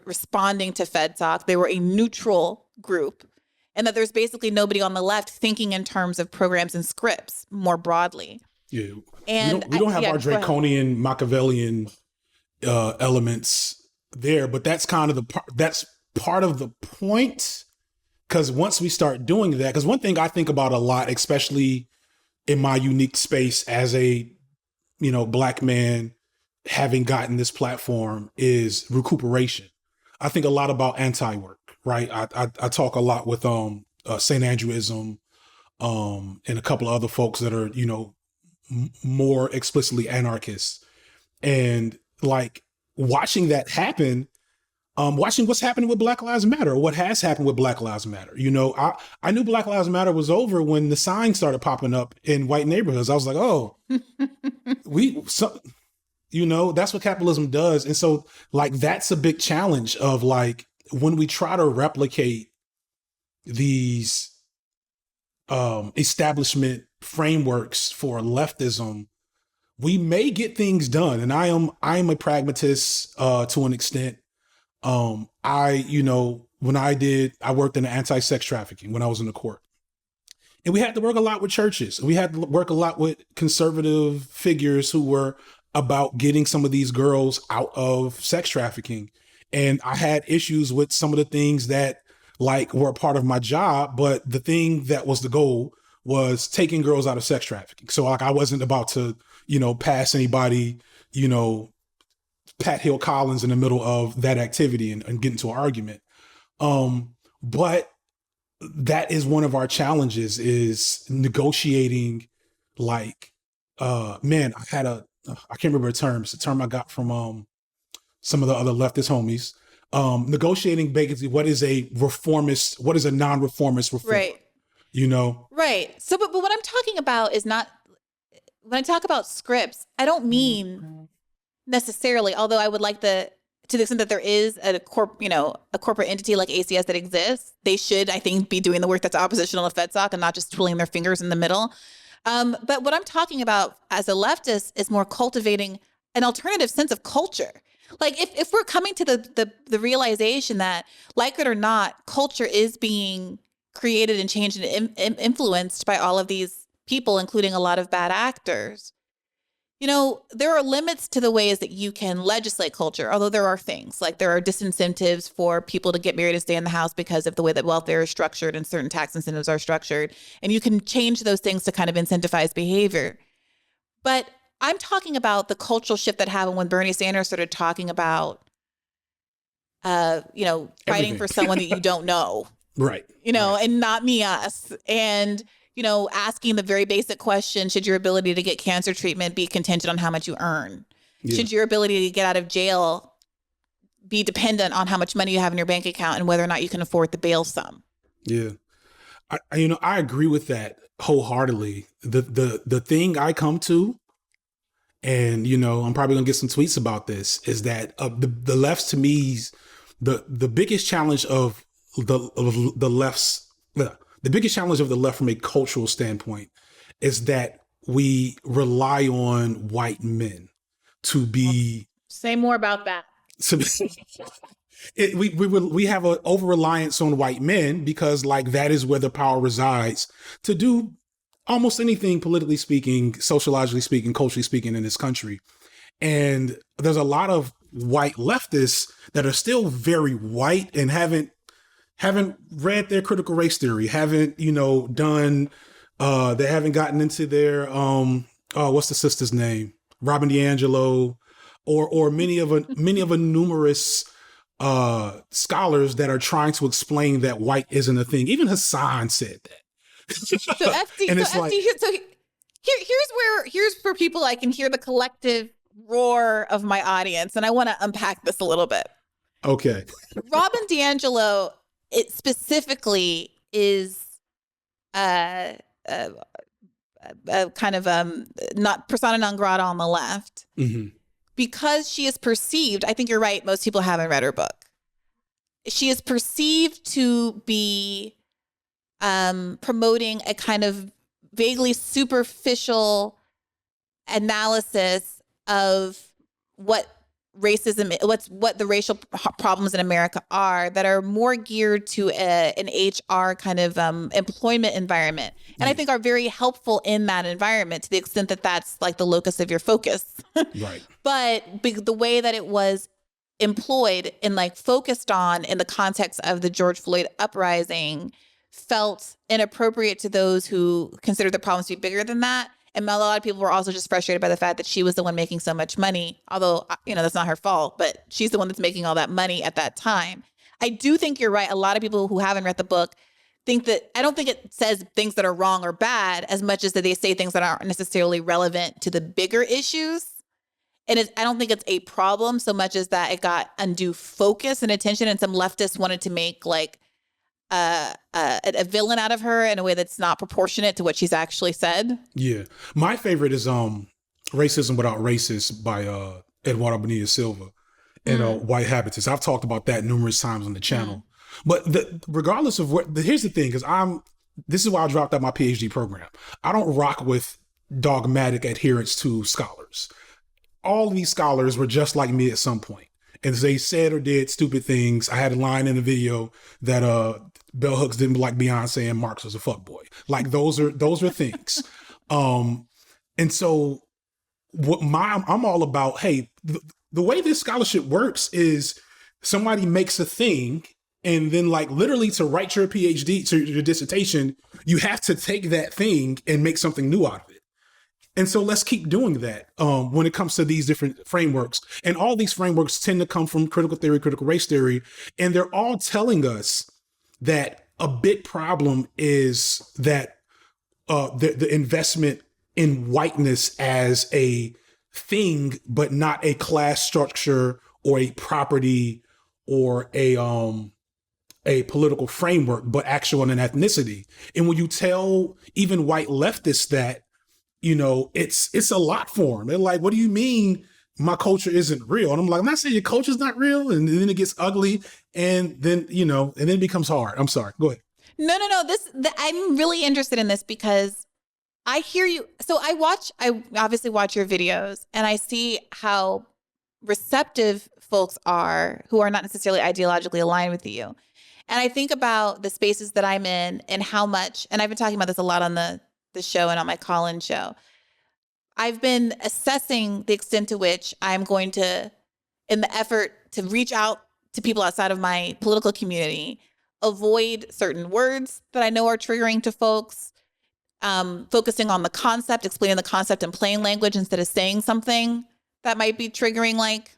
responding to FedSoc. They were a neutral group, and that there's basically nobody on the left thinking in terms of programs and scripts more broadly. Yeah, and we don't have our draconian Machiavellian elements there, but that's kind of that's part of the point. Because once we start doing that, because one thing I think about a lot, especially in my unique space as a, you know, Black man having gotten this platform, is recuperation. I think a lot about anti-work, right? I talk a lot with St. Andrewism and a couple of other folks that are, you know, more explicitly anarchists, and like watching that happen. Watching what's happening with Black Lives Matter, or what has happened with Black Lives Matter. You know, I knew Black Lives Matter was over when the signs started popping up in white neighborhoods. I was like, oh, You know, that's what capitalism does. And so like, that's a big challenge of like, when we try to replicate these establishment frameworks for leftism, we may get things done. And I am a pragmatist to an extent. When I worked in anti-sex trafficking when I was in the court. And we had to work a lot with churches. We had to work a lot with conservative figures who were about getting some of these girls out of sex trafficking. And I had issues with some of the things that like were a part of my job, but the thing that was the goal was taking girls out of sex trafficking. So like, I wasn't about to, pass anybody, Pat Hill Collins in the middle of that activity and get into an argument. But that is one of our challenges, is negotiating like, I can't remember a term. It's a term I got from some of the other leftist homies. Negotiating basically what is a non-reformist reform. Right. Right. So, but what I'm talking about is not, when I talk about scripts, I don't mean necessarily, although I would like to the extent that there is a corporate entity like ACS that exists, they should, I think, be doing the work that's oppositional to FedSoc and not just twiddling their fingers in the middle. But what I'm talking about as a leftist is more cultivating an alternative sense of culture. Like if we're coming to the realization that, like it or not, culture is being created and changed and influenced by all of these people, including a lot of bad actors. There are limits to the ways that you can legislate culture, although there are things like there are disincentives for people to get married and stay in the house because of the way that welfare is structured and certain tax incentives are structured. And you can change those things to kind of incentivize behavior. But I'm talking about the cultural shift that happened when Bernie Sanders started talking about, fighting for someone that you don't know. Right. And not me, us. And asking the very basic question, should your ability to get cancer treatment be contingent on how much you earn? Yeah. Should your ability to get out of jail be dependent on how much money you have in your bank account and whether or not you can afford the bail sum? Yeah. I agree with that wholeheartedly. The thing I come to, and, I'm probably gonna get some tweets about this, is that the left's, to me, the biggest challenge of the left's, the biggest challenge of the left from a cultural standpoint is that we rely on white men to be. Say more about that. We have an over-reliance on white men because like that is where the power resides to do almost anything politically speaking, sociologically speaking, culturally speaking in this country. And there's a lot of white leftists that are still very white and haven't read their critical race theory, haven't, done, they haven't gotten into their, what's the sister's name? Robin DiAngelo, or many of a numerous scholars that are trying to explain that white isn't a thing. Even Hassan said that. So FD, and so, FD, so here's where people, I can hear the collective roar of my audience, and I want to unpack this a little bit. Okay. Robin DiAngelo, it specifically is kind of not persona non grata on the left, because she is perceived. I think you're right. Most people haven't read her book. She is perceived to be promoting a kind of vaguely superficial analysis of what racism, what the racial problems in America are, that are more geared to an HR kind of employment environment, and I think are very helpful in that environment to the extent that that's like the locus of your focus. Right. But the way that it was employed and like focused on in the context of the George Floyd uprising felt inappropriate to those who considered the problems to be bigger than that. And a lot of people were also just frustrated by the fact that she was the one making so much money, although, that's not her fault, but she's the one that's making all that money at that time. I do think you're right. A lot of people who haven't read the book think that, I don't think it says things that are wrong or bad as much as that they say things that aren't necessarily relevant to the bigger issues. And I don't think it's a problem so much as that it got undue focus and attention, and some leftists wanted to make like a villain out of her in a way that's not proportionate to what she's actually said. Yeah. My favorite is Racism Without Racists by Eduardo Bonilla Silva and white habitus. I've talked about that numerous times on the channel. But regardless of what, here's the thing, because this is why I dropped out my PhD program. I don't rock with dogmatic adherence to scholars. All of these scholars were just like me at some point. And they said or did stupid things. I had a line in the video that Bell Hooks didn't like Beyonce and Marx was a fuckboy. Like those are things. And so I'm all about, hey, the way this scholarship works is somebody makes a thing, and then like literally to write your PhD, to your dissertation, you have to take that thing and make something new out of it. And so let's keep doing that when it comes to these different frameworks. And all these frameworks tend to come from critical theory, critical race theory, and they're all telling us that a big problem is that the investment in whiteness as a thing, but not a class structure or a property or a political framework, but actual an ethnicity. And when you tell even white leftists that, you know, it's a lot for them. They're like, what do you mean my culture isn't real? And I'm like, I'm not saying your culture's not real. And then it gets ugly. And then, you know, and then it becomes hard. I'm sorry. Go ahead. No. I'm really interested in this because I hear you. So I obviously watch your videos and I see how receptive folks are who are not necessarily ideologically aligned with you. And I think about the spaces that I'm in and how much, and I've been talking about this a lot on the show and on my call-in show. I've been assessing the extent to which I'm going to, in the effort to reach out to people outside of my political community, avoid certain words that I know are triggering to folks, focusing on the concept, explaining the concept in plain language instead of saying something that might be triggering like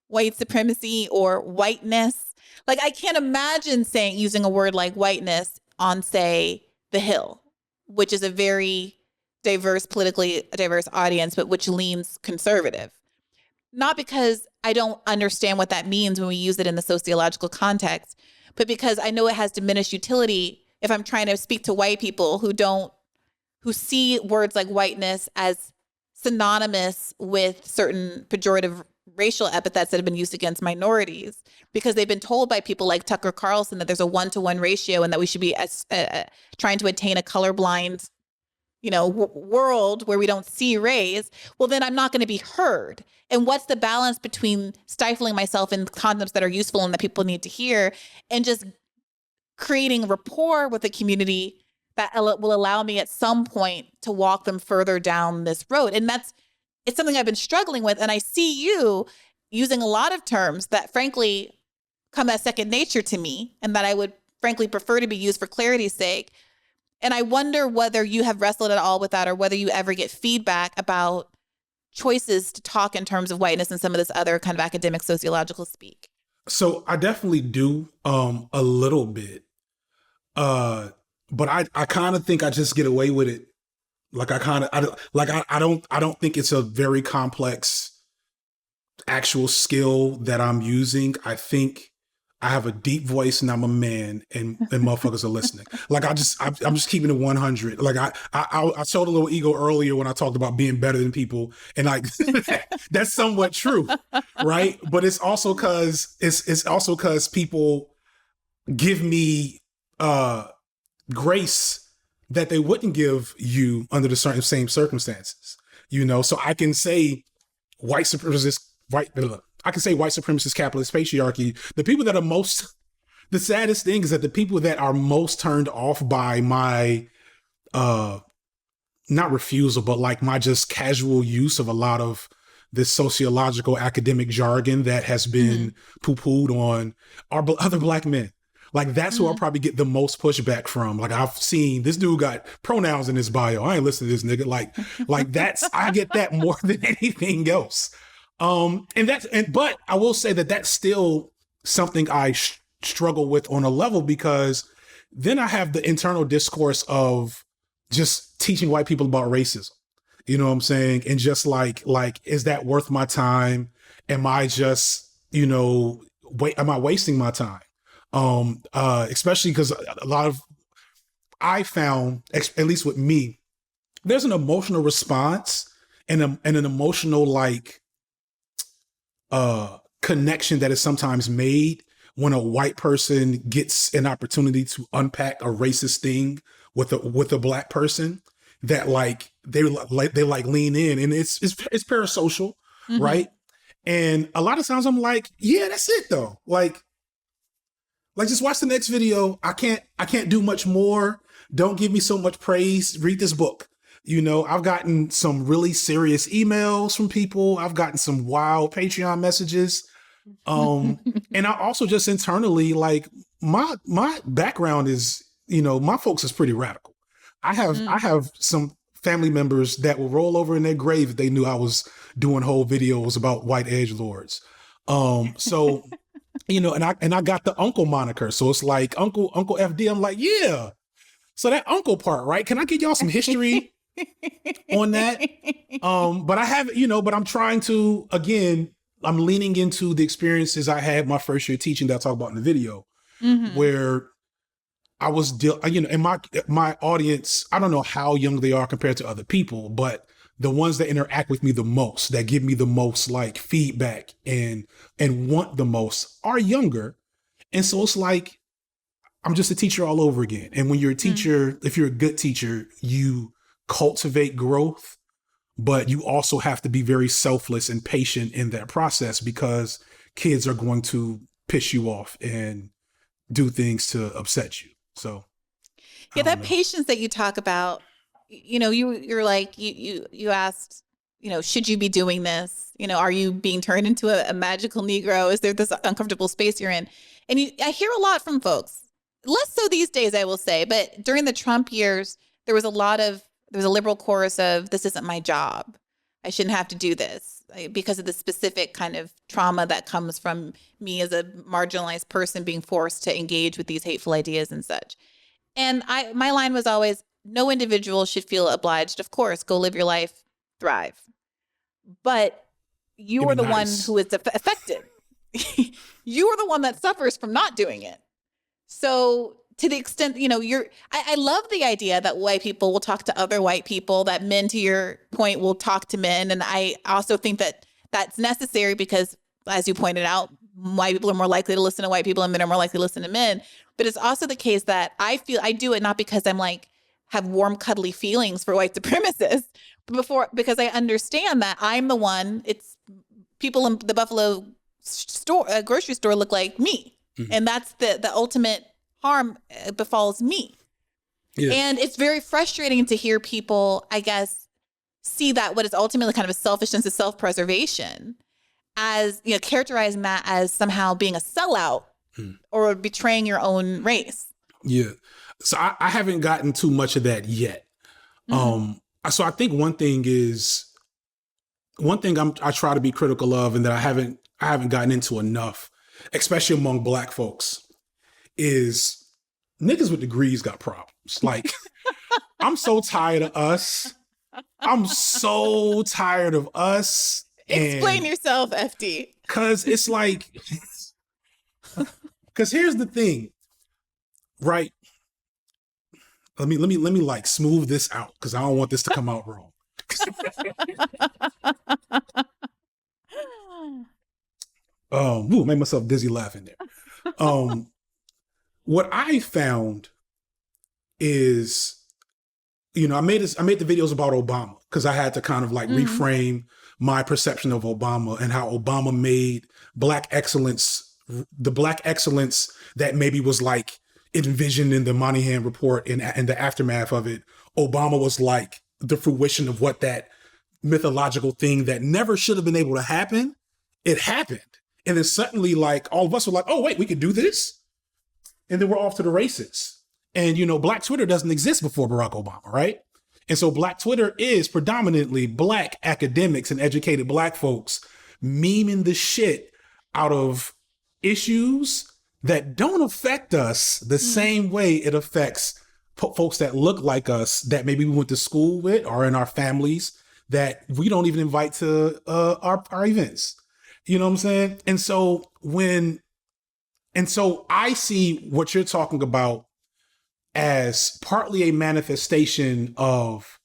white supremacy or whiteness. Like I can't imagine using a word like whiteness on, say, The Hill, which is a very politically diverse audience, but which leans conservative. Not because I don't understand what that means when we use it in the sociological context, but because I know it has diminished utility if I'm trying to speak to white people who see words like whiteness as synonymous with certain pejorative racial epithets that have been used against minorities, because they've been told by people like Tucker Carlson that there's a 1-to-1 ratio and that we should be trying to attain a colorblind, world where we don't see race. Well, then I'm not going to be heard. And what's the balance between stifling myself in concepts that are useful and that people need to hear and just creating rapport with the community that will allow me at some point to walk them further down this road? And it's something I've been struggling with. And I see you using a lot of terms that frankly come as second nature to me and that I would frankly prefer to be used for clarity's sake. And I wonder whether you have wrestled at all with that or whether you ever get feedback about choices to talk in terms of whiteness and some of this other kind of academic sociological speak. So I definitely do a little bit. But I kind of think I just get away with it. Like I don't think it's a very complex actual skill that I'm using. I think I have a deep voice and I'm a man and motherfuckers are listening. Like I'm just keeping it 100. Like I showed a little ego earlier when I talked about being better than people, and like that's somewhat true, right? But it's also because people give me grace that they wouldn't give you under the same circumstances, So I can say white supremacist capitalist patriarchy. The people that are the saddest thing is that the people that are most turned off by my, not refusal, but like my just casual use of a lot of this sociological academic jargon that has been poo-pooed on are other Black men. Like that's who I'll probably get the most pushback from. Like I've seen this dude got pronouns in his bio. I ain't listening to this nigga. Like that's, I get that more than anything else. But I will say that that's still something I struggle with on a level, because then I have the internal discourse of just teaching white people about racism. You know what I'm saying? And just like, is that worth my time? Am I just, am I wasting my time? Especially because I found, at least with me, there's an emotional response and an emotional connection that is sometimes made when a white person gets an opportunity to unpack a racist thing with a black person, that like they lean in, and it's parasocial, right? And a lot of times I'm like, yeah, that's it though. Like just watch the next video. I can't do much more. Don't give me so much praise. Read this book. You know, I've gotten some really serious emails from people. I've gotten some wild Patreon messages. And I also just internally, like my background is, you know, my folks is pretty radical. I have some family members that will roll over in their grave if they knew I was doing whole videos about white edgelords. So, you know, and I got the uncle moniker. So it's like Uncle FD. I'm like, yeah. So that uncle part, right? Can I get y'all some history on that? But I haven't, you know, but I'm trying to, again, I'm leaning into the experiences I had my first year teaching that I talk about in the video, where I was, you know, and my audience, I don't know how young they are compared to other people, but the ones that interact with me the most, that give me the most like feedback and want the most, are younger. And so it's like, I'm just a teacher all over again. And when you're a teacher, if you're a good teacher, you cultivate growth, but you also have to be very selfless and patient in that process, because kids are going to piss you off and do things to upset you. So yeah, that patience that you talk about, you know, you're like, you asked, you know, should you be doing this? You know, are you being turned into a magical Negro? Is there this uncomfortable space you're in? And I hear a lot from folks, less so these days, I will say, but during the Trump years, there was a liberal chorus of, this isn't my job. I shouldn't have to do this, because of the specific kind of trauma that comes from me as a marginalized person being forced to engage with these hateful ideas and such. And my line was always, no individual should feel obliged. Of course, go live your life, thrive. But you are the one who is affected. You are the one that suffers from not doing it. So to the extent, you know, I love the idea that white people will talk to other white people, that men, to your point, will talk to men. And I also think that that's necessary because, as you pointed out, white people are more likely to listen to white people and men are more likely to listen to men. But it's also the case that I feel I do it not because I'm like, have warm, cuddly feelings for white supremacists, but because I understand that I'm the one, it's people in the Buffalo grocery store look like me. And that's the ultimate harm befalls me. Yeah. And it's very frustrating to hear people, I guess, see that what is ultimately kind of a selfish sense of self-preservation as, you know, characterizing that as somehow being a sellout or betraying your own race. Yeah. So I haven't gotten too much of that yet. So I think one thing I try to be critical of, and that I haven't gotten into enough, especially among Black folks, is niggas with degrees got problems. Like, I'm so tired of us. Explain yourself, FD. Cause it's like, cause here's the thing, right? Let me like smooth this out, because I don't want this to come out wrong. Made myself dizzy laughing there. What I found is, you know, I made the videos about Obama because I had to kind of like reframe my perception of Obama and how Obama made Black excellence, the Black excellence that maybe was like envisioned in the Moynihan report and the aftermath of it. Obama was like the fruition of what that mythological thing that never should have been able to happen. It happened. And then suddenly, like, all of us were like, oh, wait, we could do this? And then we're off to the races. And, you know, Black Twitter doesn't exist before Barack Obama, right? And so Black Twitter is predominantly Black academics and educated Black folks memeing the shit out of issues that don't affect us the same way it affects folks that look like us, that maybe we went to school with or in our families that we don't even invite to our events. You know what I'm saying? And so I see what you're talking about as partly a manifestation of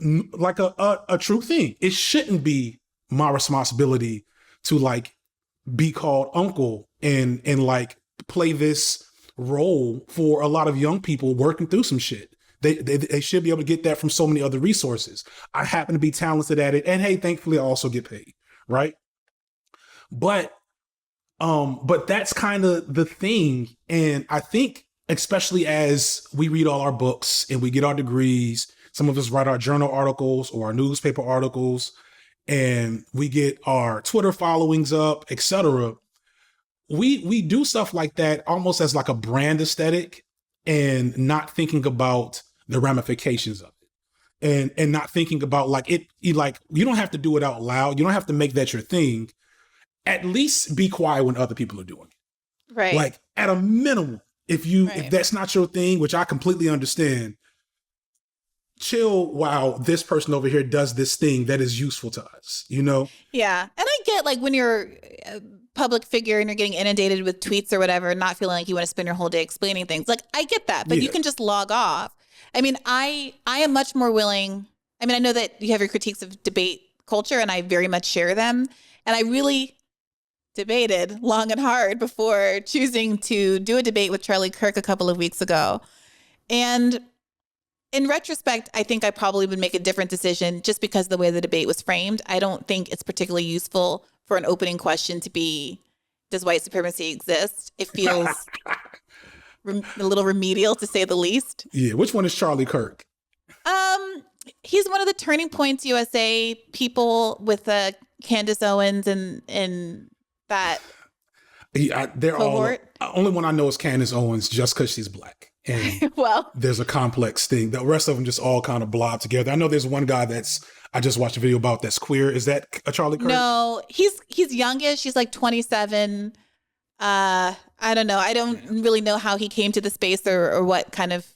like a true thing. It shouldn't be my responsibility to like be called uncle and like play this role for a lot of young people working through some shit. They should be able to get that from so many other resources. I happen to be talented at it, and hey, thankfully I also get paid, right? But that's kind of the thing. And I think, especially as we read all our books and we get our degrees, some of us write our journal articles or our newspaper articles, and we get our Twitter followings up, etc. We do stuff like that almost as like a brand aesthetic and not thinking about the ramifications of it. And not thinking about like you don't have to do it out loud. You don't have to make that your thing. At least be quiet when other people are doing it. Right. Like at a minimum, if that's not your thing, which I completely understand, chill while this person over here does this thing that is useful to us, you know? Yeah. And I get like when you're a public figure and you're getting inundated with tweets or whatever, not feeling like you want to spend your whole day explaining things. Like I get that, but you can just log off. I mean, I am much more willing. I mean, I know that you have your critiques of debate culture and I very much share them. And I really debated long and hard before choosing to do a debate with Charlie Kirk a couple of weeks ago. And in retrospect, I think I probably would make a different decision just because of the way the debate was framed. I don't think it's particularly useful for an opening question to be, does white supremacy exist? It feels a little remedial, to say the least. Yeah. Which one is Charlie Kirk? He's one of the Turning Points USA people with Candace Owens and that they're cohort. All only one I know is Candace Owens just because she's black. And well, there's a complex thing. The rest of them just all kind of blob together. I know there's one guy I just watched a video about that's queer. Is that a Charlie Kirk? No, he's youngish. He's like 27. I don't know. I don't really know how he came to the space or what kind of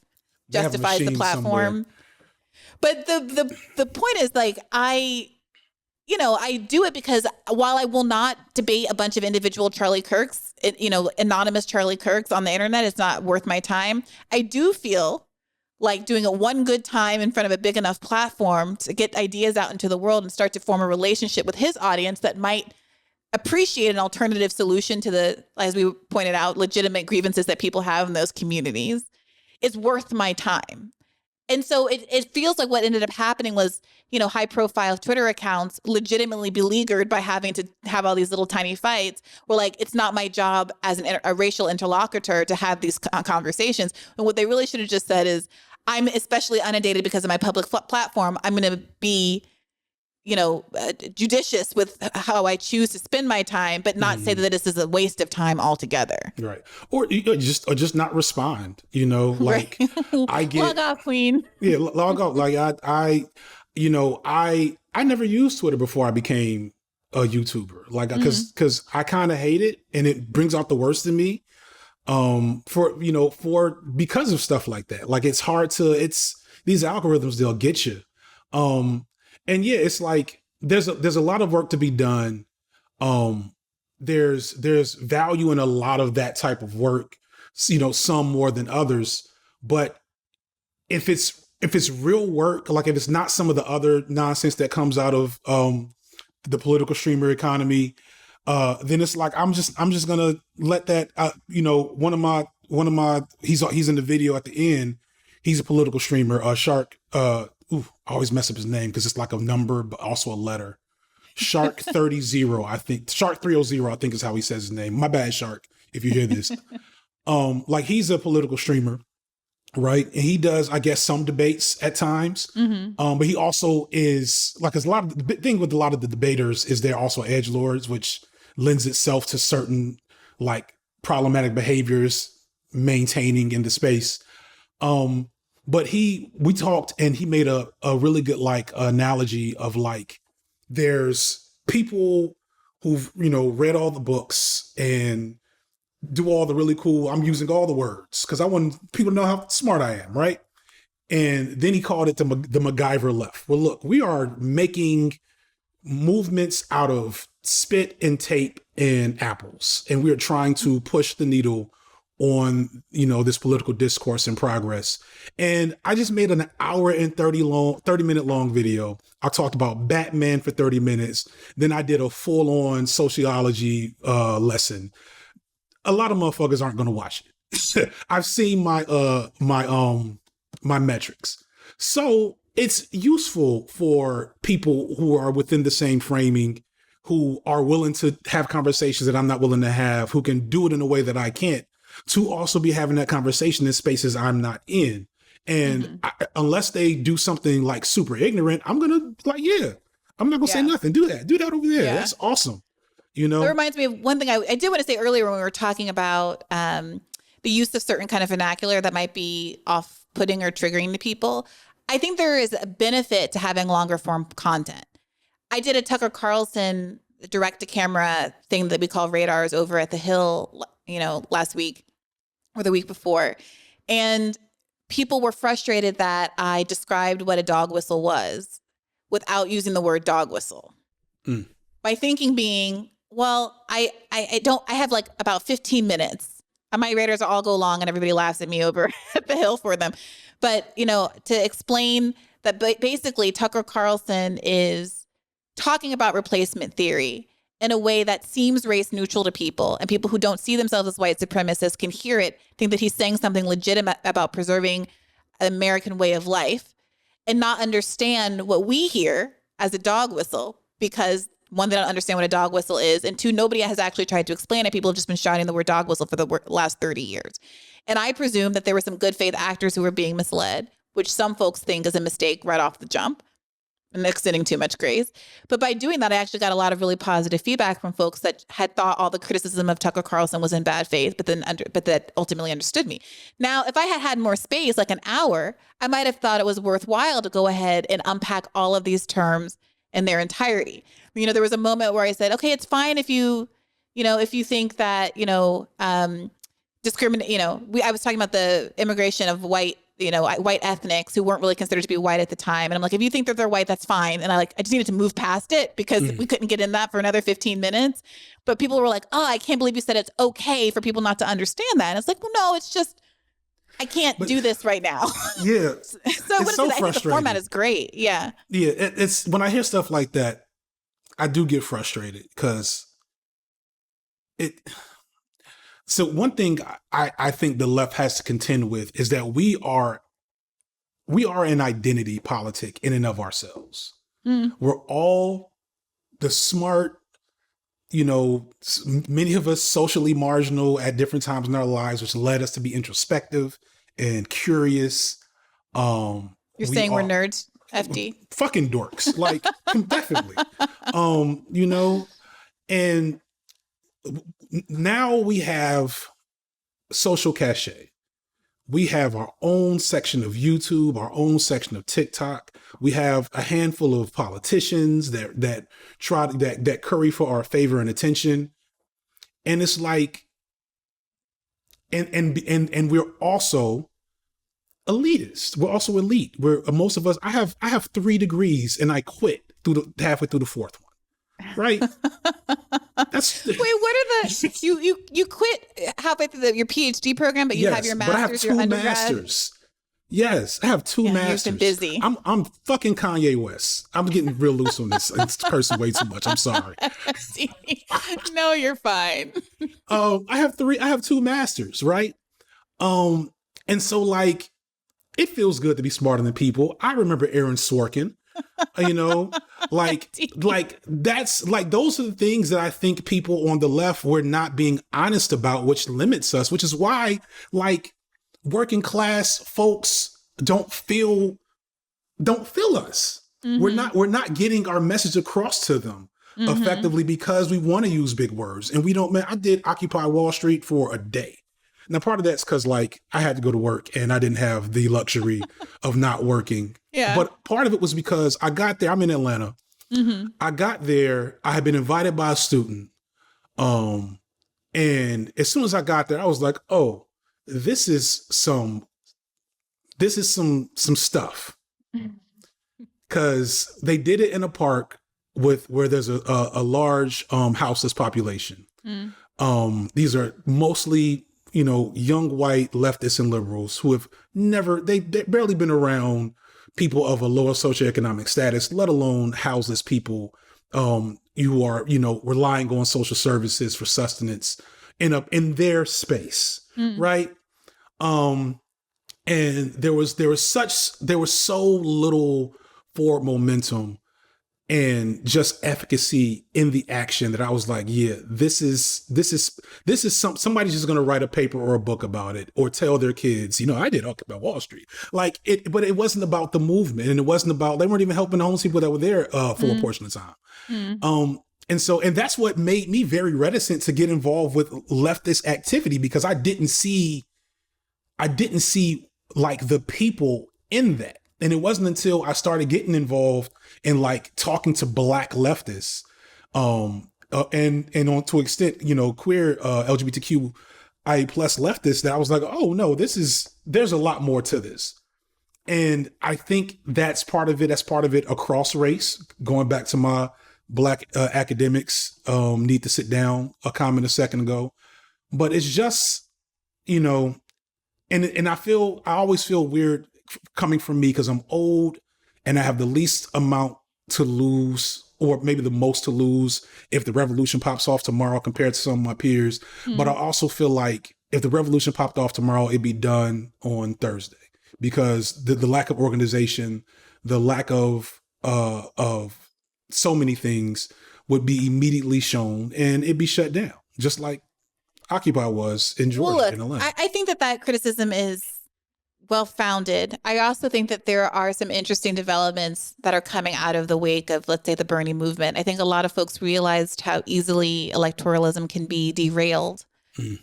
justifies the platform. Somewhere. But the point is like I do it because while I will not debate a bunch of individual Charlie Kirks, anonymous Charlie Kirks on the internet, it's not worth my time. I do feel like doing it one good time in front of a big enough platform to get ideas out into the world and start to form a relationship with his audience that might appreciate an alternative solution to the, as we pointed out, legitimate grievances that people have in those communities is worth my time. And so it feels like what ended up happening was, high profile Twitter accounts legitimately beleaguered by having to have all these little tiny fights where like, it's not my job as a racial interlocutor to have these conversations. And what they really should have just said is, I'm especially inundated because of my public platform. I'm going to be, judicious with how I choose to spend my time, but not say that this is a waste of time altogether. Right. Or just not respond, like right. I get log off, queen. Yeah. Log off. Like I never used Twitter before I became a YouTuber, like, cause I kind of hate it and it brings out the worst in me. Because of stuff like that. Like it's hard these algorithms, they'll get you. And yeah, it's like there's a lot of work to be done. There's value in a lot of that type of work, some more than others. But if it's real work, like if it's not some of the other nonsense that comes out of the political streamer economy, then it's like I'm just gonna let that. One of my he's in the video at the end. He's a political streamer, Shark. I always mess up his name because it's like a number, but also a letter. Shark 30, I think. Shark 300, I think is how he says his name. My bad, Shark, if you hear this. Like he's a political streamer, right? And he does, I guess, some debates at times. Mm-hmm. But he also is like, the thing with a lot of the debaters is they're also edgelords, which lends itself to certain like problematic behaviors maintaining in the space. But we talked and he made a really good like analogy of like, there's people who've, read all the books and do all the really cool, I'm using all the words because I want people to know how smart I am. Right. And then he called it the MacGyver left. Well, look, we are making movements out of spit and tape and apples, and we are trying to push the needle on, this political discourse and progress. And I just made an hour and 30-minute long video. I talked about Batman for 30 minutes. Then I did a full-on sociology lesson. A lot of motherfuckers aren't going to watch it. I've seen my metrics. So it's useful for people who are within the same framing, who are willing to have conversations that I'm not willing to have, who can do it in a way that I can't, to also be having that conversation in spaces I'm not in. And unless they do something like super ignorant, I'm going to I'm not going to say nothing. Do that over there. That's awesome. It reminds me of one thing I did want to say earlier when we were talking about the use of certain kind of vernacular that might be off-putting or triggering to people. I think there is a benefit to having longer form content. I did a Tucker Carlson direct-to-camera thing that we call Radars over at the Hill, last week or the week before. And people were frustrated that I described what a dog whistle was without using the word dog whistle. My thinking being, well, I have like about 15 minutes. And my Radars all go long and everybody laughs at me over at the Hill for them. But, to explain that basically Tucker Carlson is talking about replacement theory in a way that seems race neutral to people, and people who don't see themselves as white supremacists can hear it, think that he's saying something legitimate about preserving an American way of life, and not understand what we hear as a dog whistle, because one, they don't understand what a dog whistle is, and two, nobody has actually tried to explain it. People have just been shouting the word dog whistle for the last 30 years. And I presume that there were some good faith actors who were being misled, which some folks think is a mistake right off the jump. And extending too much grace. But by doing that, I actually got a lot of really positive feedback from folks that had thought all the criticism of Tucker Carlson was in bad faith, but that ultimately understood me. Now, if I had had more space, like an hour, I might have thought it was worthwhile to go ahead and unpack all of these terms in their entirety. There was a moment where I said, okay, it's fine if you think that, discriminate, I was talking about the immigration of white ethnics who weren't really considered to be white at the time. And I'm like, if you think that they're white, that's fine. And I just needed to move past it because we couldn't get in that for another 15 minutes. But people were like, oh, I can't believe you said it's okay for people not to understand that. And it's like, well, no, it's just, I can't do this right now. Yeah. So it's so frustrating. I think the format is great. Yeah. Yeah. It's when I hear stuff like that, I do get frustrated because so one thing I think the left has to contend with is that we are an identity politic in and of ourselves. We're all the smart, many of us socially marginal at different times in our lives, which led us to be introspective and curious. You're saying we're nerds, FD? Fucking dorks, like definitely. And now we have social cachet. We have our own section of YouTube, our own section of TikTok. We have a handful of politicians that curry for our favor and attention. And it's like, and we're also elitist. We're also elite. Most of us. I have 3 degrees and I quit halfway through the 4th one. Right. That's wait. What are the you quit halfway through your PhD program, but you have your master's, but I have 2 your undergrad. Masters. Yes, I have 2 masters. You've been busy. I'm fucking Kanye West. I'm getting real loose on this. It's cursing way too much. I'm sorry. No, you're fine. I have 2 masters, right? And so like, it feels good to be smarter than people. I remember Aaron Sorkin. Like that's like, those are the things that I think people on the left were not being honest about, which limits us, which is why like working class folks don't feel us. We're not getting our message across to them effectively because we want to use big words. And we don't, man, I did Occupy Wall Street for a day. Now, part of that's because like I had to go to work and I didn't have the luxury of not working. Yeah. But part of it was because I got there. I'm in Atlanta. I got there. I had been invited by a student. And as soon as I got there, I was like, oh, this is some stuff. Because they did it in a park where there's a large houseless population. These are mostly young white leftists and liberals who have they barely been around people of a lower socioeconomic status, let alone houseless people who are, relying on social services for sustenance in their space. Right. And there was so little forward momentum and just efficacy in the action that I was like, yeah, this is somebody's just going to write a paper or a book about it or tell their kids, I did talk about Wall Street, but it wasn't about the movement, and it wasn't about, they weren't even helping the homeless people that were there for a portion of time. And that's what made me very reticent to get involved with leftist activity, because I didn't see like the people in that. And it wasn't until I started getting involved in like talking to Black leftists, and on to an extent, queer LGBTQIA plus leftists, that I was like, oh no, there's a lot more to this. And I think that's part of it. That's part of it across race. Going back to my Black academics need to sit down, a comment a second ago, but it's just, and I always feel weird coming from me because I'm old and I have the least amount to lose, or maybe the most to lose, if the revolution pops off tomorrow compared to some of my peers. But I also feel like if the revolution popped off tomorrow, it'd be done on Thursday, because the lack of organization, the lack of so many things would be immediately shown, and it'd be shut down, just like Occupy was in Georgia and Atlanta. I think that criticism is well-founded. I also think that there are some interesting developments that are coming out of the wake of, let's say, the Bernie movement. I think a lot of folks realized how easily electoralism can be derailed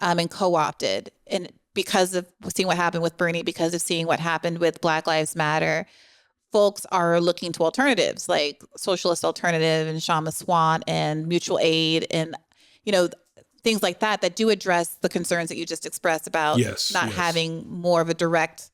and co-opted. And because of seeing what happened with Bernie, because of seeing what happened with Black Lives Matter, folks are looking to alternatives like Socialist Alternative and Shama Swan and Mutual Aid and, things like that do address the concerns that you just expressed about not having more of a direct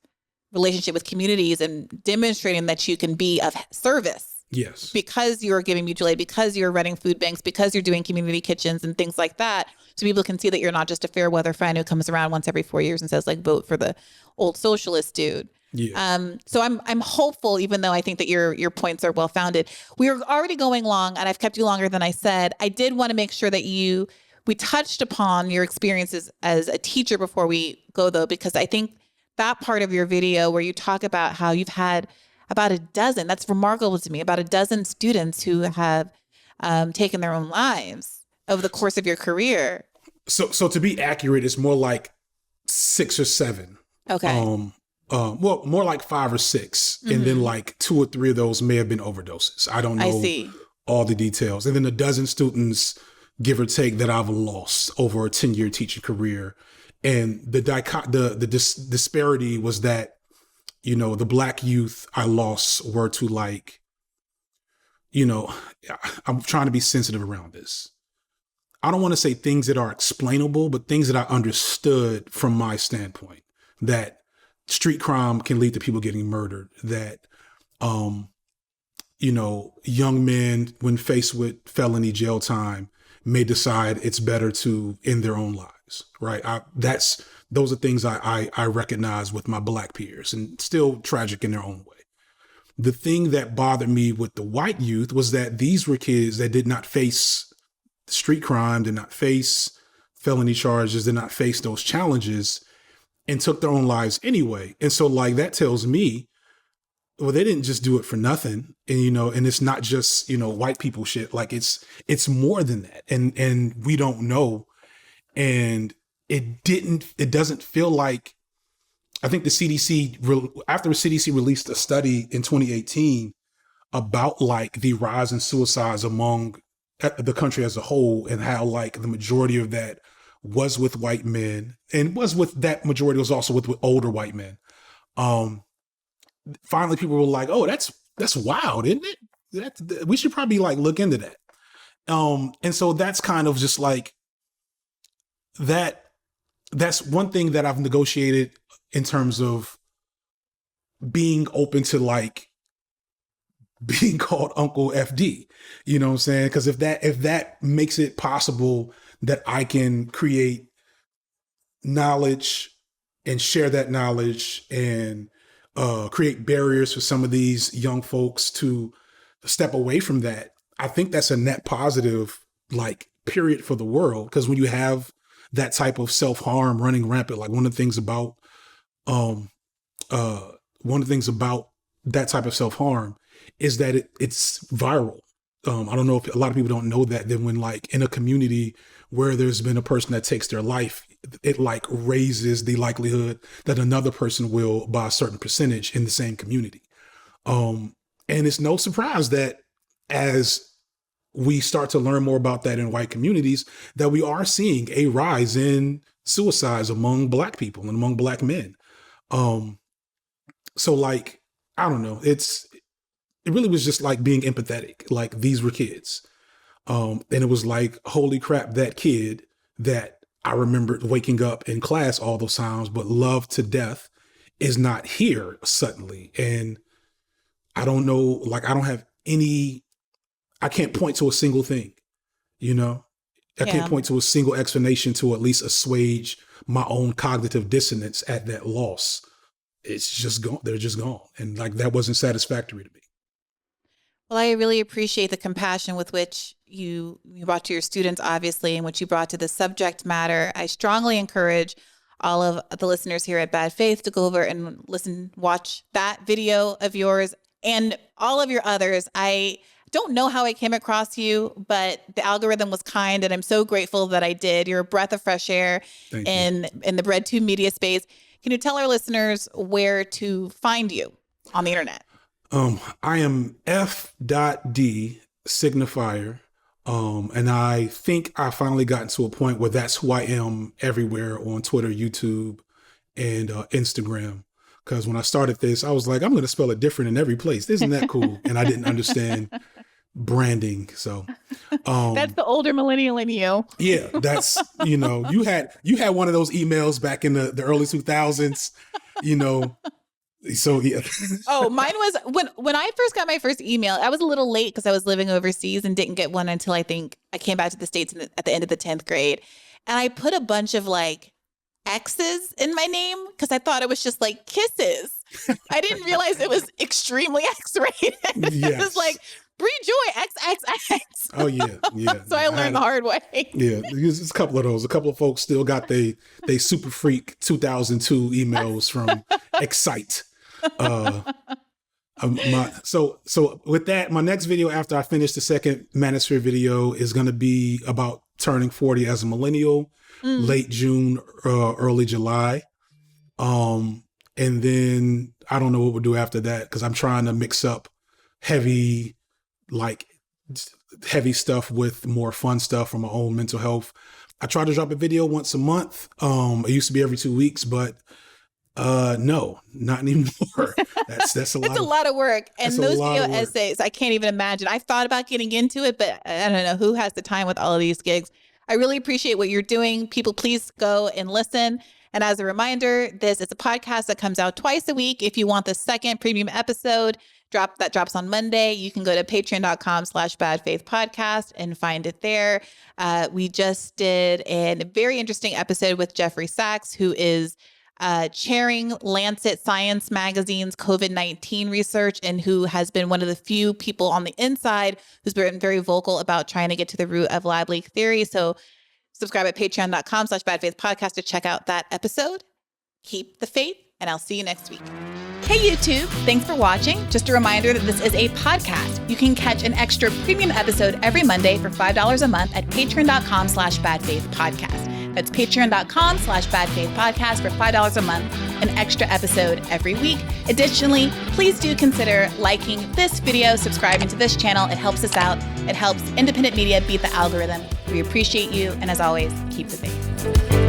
relationship with communities and demonstrating that you can be of service. Yes. Because you're giving mutual aid, because you're running food banks, because you're doing community kitchens and things like that. So people can see that you're not just a fair weather friend who comes around once every 4 years and says, like, vote for the old socialist dude. Yeah. So I'm hopeful, even though I think that your points are well founded. We are already going long, and I've kept you longer than I said. I did want to make sure that we touched upon your experiences as a teacher before we go, though, because I think that part of your video where you talk about how you've had about a dozen, that's remarkable to me, about a dozen students who have taken their own lives over the course of your career. So to be accurate, it's more like 6 or 7. Okay. Well, more like 5 or 6. And then like 2 or 3 of those may have been overdoses. I don't know all the details. And then a dozen students, give or take, that I've lost over a 10-year teaching career. And the disparity was that, the Black youth I lost were to like, I'm trying to be sensitive around this. I don't want to say things that are explainable, but things that I understood from my standpoint, that street crime can lead to people getting murdered, that, young men, when faced with felony jail time, may decide it's better to end their own lives, right? Those are things I recognize with my Black peers, and still tragic in their own way. The thing that bothered me with the white youth was that these were kids that did not face street crime, did not face felony charges, did not face those challenges, and took their own lives anyway. And so like, that tells me, well, they didn't just do it for nothing. And, and it's not just, white people shit. Like it's more than that. And we don't know. And it doesn't feel like, I think the CDC, after the CDC released a study in 2018 about like the rise in suicides among the country as a whole, and how like the majority of that was with white men, and that majority was also with older white men. Finally, people were like, "Oh, that's wild, isn't it? We should probably like look into that." And so that's kind of just like that. That's one thing that I've negotiated in terms of being open to like being called Uncle FD. You know what I'm saying? Because if that makes it possible that I can create knowledge and share that knowledge and create barriers for some of these young folks to step away from that, I think that's a net positive, like, period for the world. Because when you have that type of self-harm running rampant, like one of the things about that type of self-harm is that it's viral. I don't know if a lot of people don't know that when, like, in a community where there's been a person that takes their life, it like raises the likelihood that another person will by a certain percentage in the same community. And it's no surprise that as we start to learn more about that in white communities, that we are seeing a rise in suicides among Black people and among Black men. So, like, I don't know, it really was just like being empathetic. Like, these were kids. And it was like, holy crap, that kid that I remembered waking up in class all those times, but loved to death, is not here suddenly. And I don't know, like, I can't point to a single thing, you know? I can't point to a single explanation to at least assuage my own cognitive dissonance at that loss. It's just gone. They're just gone. And, like, that wasn't satisfactory to me. Well, I really appreciate the compassion with which you brought to your students, obviously, and what you brought to the subject matter. I strongly encourage all of the listeners here at Bad Faith to go over and watch that video of yours and all of your others. I don't know how I came across you, but the algorithm was kind, and I'm so grateful that I did. You're a breath of fresh air in the Bread2 media space. Can you tell our listeners where to find you on the internet? I am F.D Signifier. And I think I finally gotten to a point where that's who I am everywhere on Twitter, YouTube, and Instagram. Because when I started this, I was like, I'm going to spell it different in every place. Isn't that cool? And I didn't understand branding. So that's the older millennial in you. Yeah, that's, you know, you had one of those emails back in the early 2000s, you know. So yeah. Oh, mine was when I first got my first email. I was a little late because I was living overseas and didn't get one until I think I came back to the States at the end of the 10th grade. And I put a bunch of like X's in my name because I thought it was just like kisses. I didn't realize it was extremely X-rated. Yes. It was like Bree Joy XXX. Oh yeah. So I learned the hard way. Yeah, there's a couple of those. A couple of folks still got they Super Freak 2002 emails from Excite. So with that, my next video after I finish the second Manosphere video is going to be about turning 40 as a millennial, late June, early July. And then I don't know what we'll do after that because I'm trying to mix up heavy stuff with more fun stuff for my own mental health. I try to drop a video once a month. It used to be every 2 weeks, but no, not anymore. That's a lot. It's a lot of work. And those video essays, I can't even imagine. I've thought about getting into it, but I don't know who has the time with all of these gigs. I really appreciate what you're doing. People, please go and listen. And as a reminder, this is a podcast that comes out twice a week. If you want the second premium episode, that drops on Monday, you can go to patreon.com/badfaithpodcast and find it there. We just did a very interesting episode with Jeffrey Sachs, who is chairing Lancet Science Magazine's COVID-19 research and who has been one of the few people on the inside who's been very vocal about trying to get to the root of lab leak theory. So subscribe at patreon.com/badfaithpodcast to check out that episode. Keep the faith, and I'll see you next week. Hey YouTube, thanks for watching. Just a reminder that this is a podcast. You can catch an extra premium episode every Monday for $5 a month at patreon.com/badfaithpodcast. That's patreon.com/badfaithpodcast for $5 a month, an extra episode every week. Additionally, please do consider liking this video, subscribing to this channel. It helps us out. It helps independent media beat the algorithm. We appreciate you. And as always, keep the faith.